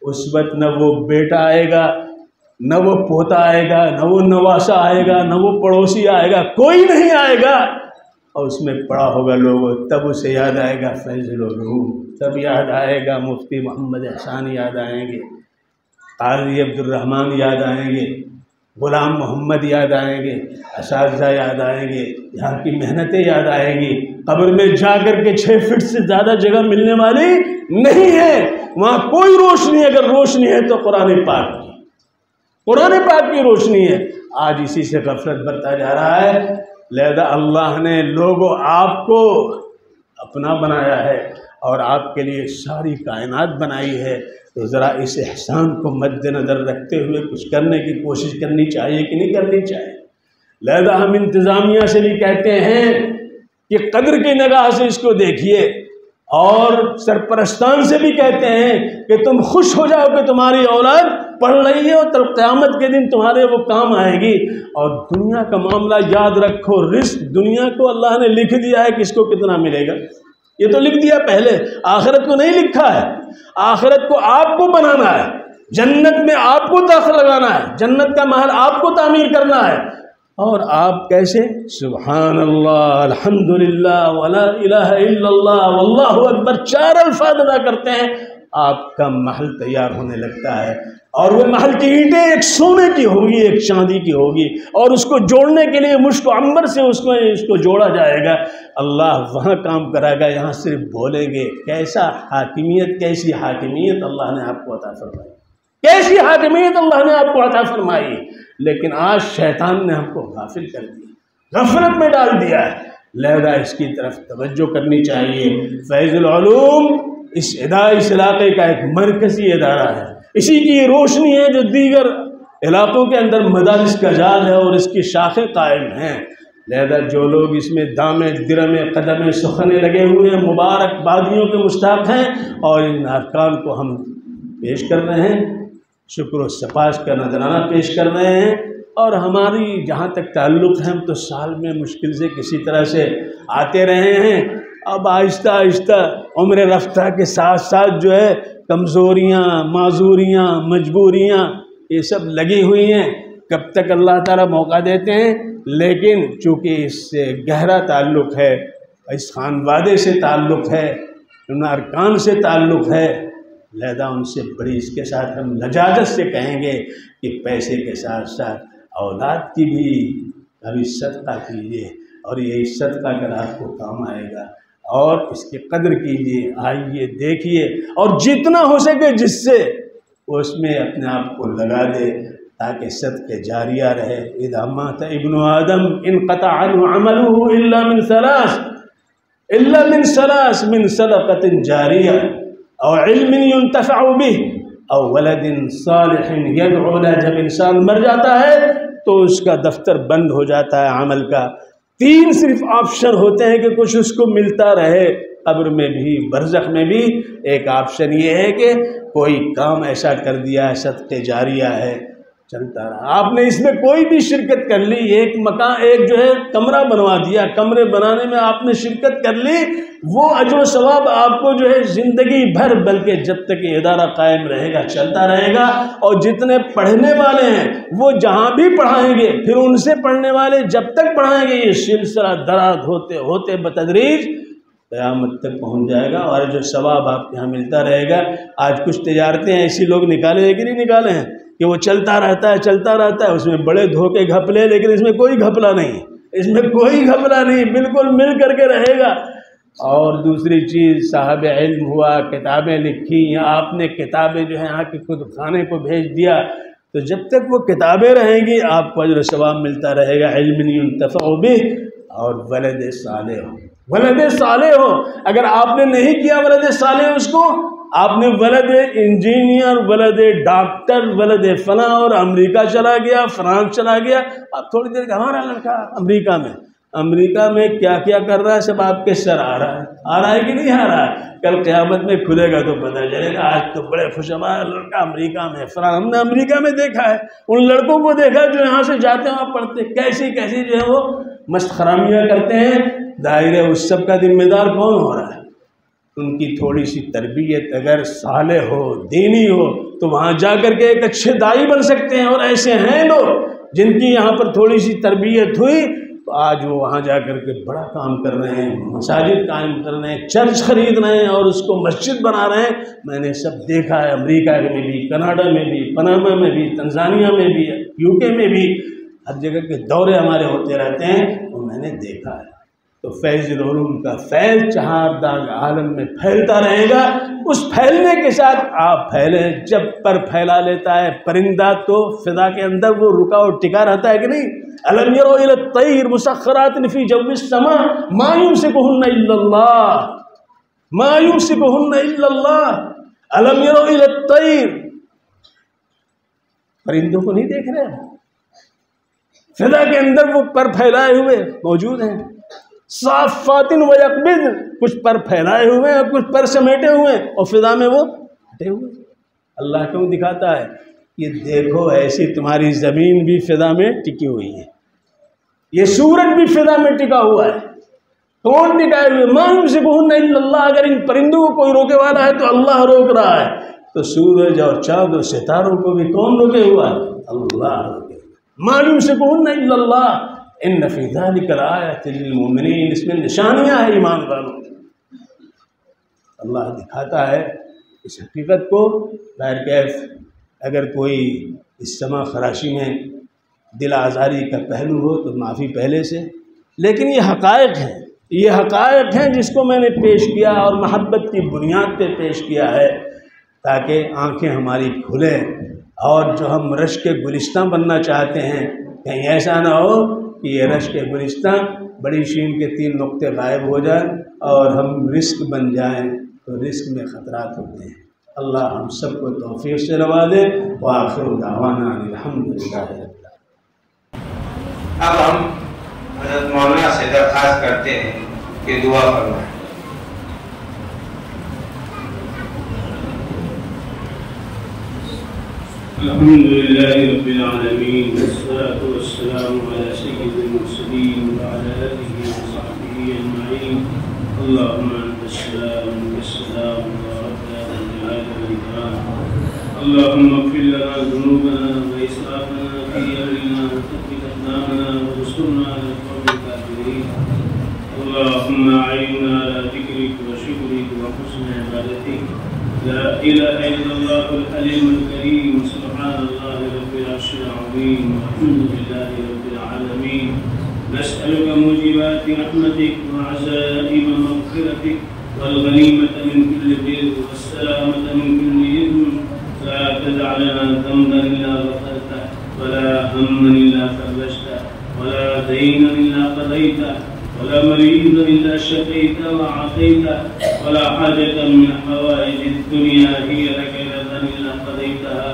اس وقت نہ وہ بیٹا آئے گا، نہ وہ پوتا آئے گا، نہ وہ نواسا آئے گا، نہ وہ پڑوسی آئے گا، کوئی نہیں آئے گا، اور اس میں پڑا ہوگا لوگوں، تب اسے یاد آئے گا فیض العلوم، تب یاد آئے گا مفتی محمد احسان یاد آئیں گے، قاضی عبد الرحمن یاد آئیں گے، غلام محمد یاد آئیں گے، اساتذہ یاد آئیں گے، یہاں کی محنتیں یاد آئیں گی۔ قبر میں جا کر کے 6 فٹ سے زیادہ جگہ ملنے والی نہیں ہے، وہاں کوئی روشنی، اگر روشنی ہے تو قرآن پاک کی، قرآن پاک کی روشنی ہے۔ آج اسی سے غفلت برتا جا رہا ہے، لہذا اللہ نے لوگوں آپ کو اپنا بنایا ہے اور آپ کے لیے ساری کائنات بنائی ہے، تو ذرا اس احسان کو مد نظر رکھتے ہوئے کچھ کرنے کی کوشش کرنی چاہیے کہ نہیں کرنی چاہیے۔ لہذا ہم انتظامیہ سے بھی کہتے ہیں کہ قدر کی نگاہ سے اس کو دیکھیے، اور سرپرستان سے بھی کہتے ہیں کہ تم خوش ہو جاؤ کہ تمہاری اولاد پڑھ رہی ہے اور قیامت کے دن تمہارے وہ کام آئے گی۔ اور دنیا کا معاملہ یاد رکھو، رزق دنیا کو اللہ نے لکھ دیا ہے کس کو کتنا ملے گا، یہ تو لکھ دیا پہلے، آخرت کو نہیں لکھا ہے، آخرت کو آپ کو بنانا ہے، جنت میں آپ کو داخل لگانا ہے، جنت کا محل آپ کو تعمیر کرنا ہے، اور آپ کیسے؟ سبحان اللہ، الحمدللہ، ولا الہ الا اللہ، واللہ اکبر 4 الفاظ ادا کرتے ہیں، آپ کا محل تیار ہونے لگتا ہے۔ اور وہ محل کی اینٹیں ایک سونے کی ہوگی، ایک چاندی کی ہوگی، اور اس کو جوڑنے کے لیے مشک و عنبر سے اس کو جوڑا جائے گا۔ اللہ وہاں کام کرائے گا، یہاں صرف بولیں گے۔ کیسا حاکمیت، کیسی حاکمیت اللہ نے آپ کو عطا فرمائی، کیسی حاکمیت اللہ نے آپ کو عطا فرمائی، لیکن آج شیطان نے ہم کو غافل کر دیا، غفلت میں ڈال دیا ہے۔ لہذا اس کی طرف توجہ کرنی چاہیے۔ فیض العلوم اس علاقے کا ایک مرکزی ادارہ ہے، اسی کی یہ روشنی ہے جو دیگر علاقوں کے اندر مدارس کا جال ہے اور اس کی شاخیں قائم ہیں۔ لہذا جو لوگ اس میں دامے درمے قدمے سخنے لگے ہوئے ہیں، مبارک بادیوں کے مشتاق ہیں، اور ان ارکان کو ہم پیش کر رہے ہیں، شکر و سپاس کا نذرانہ پیش کر رہے ہیں۔ اور ہماری جہاں تک تعلق ہے، ہم تو سال میں مشکل سے کسی طرح سے آتے رہے ہیں، اب آہستہ آہستہ عمر رفتہ کے ساتھ ساتھ جو ہے کمزوریاں، معذوریاں، مجبوریاں یہ سب لگی ہوئی ہیں، کب تک اللہ تعالیٰ موقع دیتے ہیں۔ لیکن چونکہ اس سے گہرا تعلق ہے، اس خانوادے سے تعلق ہے، ان ارکان سے تعلق ہے، لہذا ان سے بڑی اس کے ساتھ ہم لجاجت سے کہیں گے کہ پیسے کے ساتھ ساتھ اولاد کی بھی کبھی صدقہ کیجیے، اور یہ صدقہ اگر آپ کو کام آئے گا، اور اس کی قدر کیجیے، آئیے دیکھیے، اور جتنا ہو سکے جس سے وہ اس میں اپنے آپ کو لگا دے تاکہ صدقہ جاریہ رہے۔ اذا مات ابن آدم انقطع عنہ عملہ الا من ثلاث من صدقۃ جاریہ او علم ينتفع به او ولد صالح يدعو له۔ جب انسان مر جاتا ہے تو اس کا دفتر بند ہو جاتا ہے عمل کا۔ 3 صرف آپشن ہوتے ہیں کہ کچھ اس کو ملتا رہے، قبر میں بھی برزخ میں بھی۔ ایک آپشن یہ ہے کہ کوئی کام ایسا کر دیا ہے، صدقہ جاریہ ہے، چلتا رہا۔ آپ نے اس میں کوئی بھی شرکت کر لی، ایک مکان، ایک جو ہے کمرہ بنوا دیا، کمرے بنانے میں آپ نے شرکت کر لی، وہ اجر و ثواب آپ کو جو ہے زندگی بھر، بلکہ جب تک یہ ادارہ قائم رہے گا چلتا رہے گا۔ اور جتنے پڑھنے والے ہیں وہ جہاں بھی پڑھائیں گے، پھر ان سے پڑھنے والے جب تک پڑھائیں گے، یہ سلسلہ دراز ہوتے ہوتے بتدریج قیامت تک پہنچ جائے گا، اور جو ثواب آپ کے یہاں ملتا رہے گا۔ آج کچھ تجارتیں ایسی لوگ نکالے ہیں کہ نہیں نکالے ہیں کہ وہ چلتا رہتا ہے، اس میں بڑے دھوکے گھپلے، لیکن اس میں کوئی گھپلا نہیں، اس میں کوئی گھپلا نہیں، بالکل مل کر کے رہے گا۔ اور دوسری چیز، صاحب علم ہوا، کتابیں لکھی، یا آپ نے کتابیں جو ہیں آپ کے خود خانے کو بھیج دیا، تو جب تک وہ کتابیں رہیں گی آپ کو اجر و ثواب ملتا رہے گا۔ علم ينتفع به، اور ولد صالح ہو، ولد صالح ہو۔ اگر آپ نے نہیں کیا ولد صالح، اس کو آپ نے ولد انجینئر، ولد ڈاکٹر، ولد فلاں، اور امریکہ چلا گیا، فرانس چلا گیا، اب تھوڑی دیر ہمارا لڑکا امریکہ میں کیا کیا کر رہا ہے، سب آپ کے سر آ رہا ہے کہ نہیں آ رہا ہے؟ کل قیامت میں کھلے گا تو پتہ چلے گا، آج تو بڑے خوشگوار لڑکا امریکہ میں فلاں۔ ہم نے امریکہ میں دیکھا ہے، ان لڑکوں کو دیکھا جو یہاں سے جاتے ہیں وہاں پڑھتے، کیسی کیسی جو ہے وہ مست خرامیاں کرتے ہیں۔ ظاہر ہے اس سب کا ذمہ دار کون ہو رہا ہے؟ ان کی تھوڑی سی تربیت اگر صالح ہو، دینی ہو، تو وہاں جا کر کے ایک اچھے داعی بن سکتے ہیں۔ اور ایسے ہیں لوگ جن کی یہاں پر تھوڑی سی تربیت ہوئی تو آج وہ وہاں جا کر کے بڑا کام کر رہے ہیں، مساجد قائم کر رہے ہیں، چرچ خرید رہے ہیں، اور اس کو مسجد بنا رہے ہیں۔ میں نے سب دیکھا ہے، امریکہ میں بھی، کینیڈا میں بھی، پناما میں بھی، تنزانیہ میں بھی، UK میں بھی، ہر جگہ کے دورے ہمارے ہوتے رہتے ہیں، تو میں نے دیکھا ہے۔ تو فیض العلوم کا فیض 4 داغ عالم میں پھیلتا رہے گا۔ اس پھیلنے کے ساتھ آپ پھیلیں۔ جب پر پھیلا لیتا ہے پرندہ تو فضا کے اندر وہ رکا اور ٹکا رہتا ہے کہ نہیں؟ الم یروا الی الطیر مسخرات فی جو السماء ما یمسکہن الا اللہ، ما یمسکہن الا اللہ۔ الم یروا الی الطیر، پرندوں کو نہیں دیکھ رہے؟ فضا کے اندر وہ پر پھیلائے ہوئے موجود ہیں۔ صافات و یقبض، کچھ پر پھیلائے ہوئے ہیں، کچھ پر سمیٹے ہوئے ہیں، اور فضا میں وہ ہٹے ہوئے۔ اللہ کیوں دکھاتا ہے؟ یہ دیکھو ایسی تمہاری زمین بھی فضا میں ٹکی ہوئی ہے، یہ سورج بھی فضا میں ٹکا ہوا ہے۔ کون ٹکائے ہوئے؟ ما یمسکہن الا اللہ۔ اگر ان پرندوں کو کوئی روکے والا ہے تو اللہ روک رہا ہے۔ تو سورج اور چاند اور ستاروں کو بھی کون روکے ہوا؟ اللہ روکے۔ ما یمسکہن الا اللہ ان فی ذلک لآیۃ للمؤمنین، اس میں نشانیاں ہیں ایمان والوں۔ اللہ دکھاتا ہے اس حقیقت کو۔ بہر کیف اگر کوئی اس سما خراشی میں دل آزاری کا پہلو ہو تو معافی پہلے سے، لیکن یہ حقائق ہیں، یہ حقائق ہیں جس کو میں نے پیش کیا اور محبت کی بنیاد پہ پیش کیا ہے، تاکہ آنکھیں ہماری کھلیں، اور جو ہم رشک گلستان بننا چاہتے ہیں کہیں ایسا نہ ہو کہ یہ رشک گلستان بڑی شین کے 3 نقطے غائب ہو جائیں اور ہم رزق بن جائیں تو رزق میں خطرات ہوتے ہیں۔ اللہ ہم سب کو توفیق سے نوازے۔ وآخر دعوانا الحمدللہ رب العالمین۔ اب ہم حضرت مولانا سے درخواست کرتے ہیں کہ دعا فرمائیں۔ الحمدللہ رب العالمین، والصلاة والسلام علی سید المرسلین وعلی آلہ وصحبہ اجمعین۔ اللہم انت السلام منک السلام تبارک یا ذا الجلال والإکرام۔ اللہم اغفر لنا ذنوبنا وإسرافنا فی امرنا وثبت أقدامنا وانصرنا على القوم الكافرين۔ اللہم أعنا على ذکرک وشکرک وحسن عبادتک۔ لا إله إلا الله الحليم الكريم، سبحان الله رب العرش العظيم، والحمد لله رب العالمين۔ نسألك موجبات رحمتك وعزائم مغفرتك والغنيمة من كل بر والسلامة من كل إثم، لا تدع لنا ذنبا إلا غفرته ولا هما إلا فرجته ولا دينا إلا قضيته ولا مريضا إلا شفيته وعافيته ولا حاجة من حوائج الدنيا هي لك رضا إلا قضيتها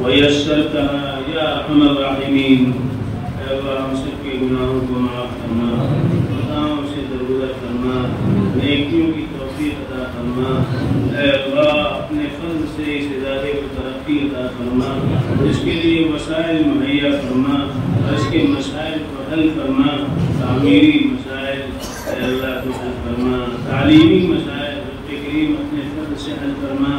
ويسرتها يا أرحم الراحمين۔ اے اللہ ہم سب کے گناہوں کو معاف فرما، خطاؤں سے درگزر فرما، نیکیوں کی توفیق عطا فرما۔ اے اللہ اپنے فضل سے اس ادارے کو ترقی عطا فرما، اس کے لیے وسائل مہیا فرما اور اس کے مسائل کو حل فرما۔ تعمیری مسائل اے اللہ کو حل فرما، تعلیمی مسائل رب کریم اپنے فضل سے حل فرما۔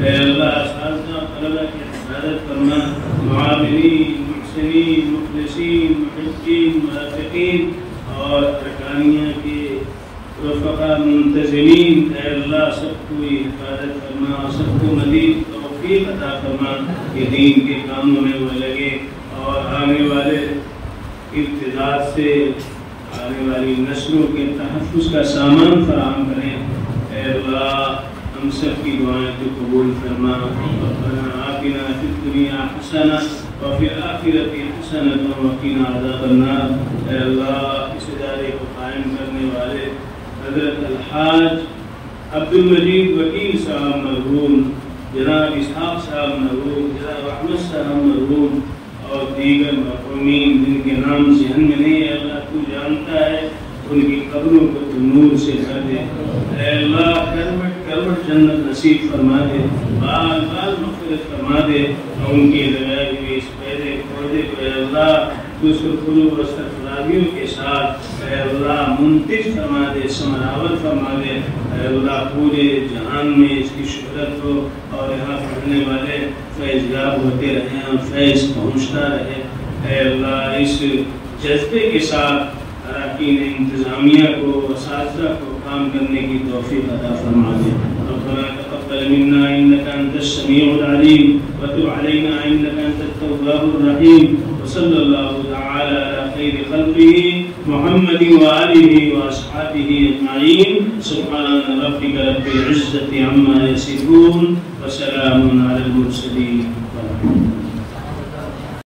اے اللہ اساتذہ اور طلبہ کی حفاظت فرما، معاونین، محسنین، مخلصین، محبین، مرافقین اور ارکانیہ کے رفقا منتظمین، اے اللہ سب کو حفاظت فرما، سب کو مزید توفیق عطا فرما کہ دین کے کاموں میں وہ لگے اور آنے والے ابتداء سے آنے والی نسلوں کے تحفظ کا سامان فراہم کریں۔ اے اللہ ہم سب کی دعائیں تو قبول فرما۔ ربنا آتنا فی الدنیا حسنہ وفی الآخرۃ حسنۃ وقنا عذاب النار۔ اے اللہ اس ادارے کو قائم کرنے والے حضرت الحاج عبد المجید وکیل صاحب مرحوم، جناب اسحاق صاحب مرحوم، جناب احمد صاحب مرحوم اور دیگر مرحومین جن کے نام ذہن میں نہیں ہے، اللہ تو جانتا ہے، ان کی قبروں کو تو نور سے بھر دے۔ اے اللہ کروٹ کروٹ جنت نصیب فرما دے، بال بال مغفرت فرما دے، اور ان کی لگائی ہوئی اس پودے کو اے اللہ دوسرے قلوب و سرفرازیوں کے ساتھ اے اللہ منتج فرما دے، ثمراور فرما دے۔ اے اللہ پورے جہان میں اس کی شہرت ہو اور یہاں پڑھنے والے فیض یاب ہوتے رہیں اور فیض پہنچتا رہے۔ اے اللہ اس جذبے کے ساتھ اراکین انتظامیہ کو، اساتذہ کو کام کرنے کی توفیق عطا فرما دے۔ ربنا تقبل منا انك انت السميع العليم وتب علينا انك انت التواب الرحيم، وصلى الله تعالى على خير خلقه محمد وآله واصحابه اجمعين۔ سبحان ربك رب العزة عما يصفون وسلام على المرسلين۔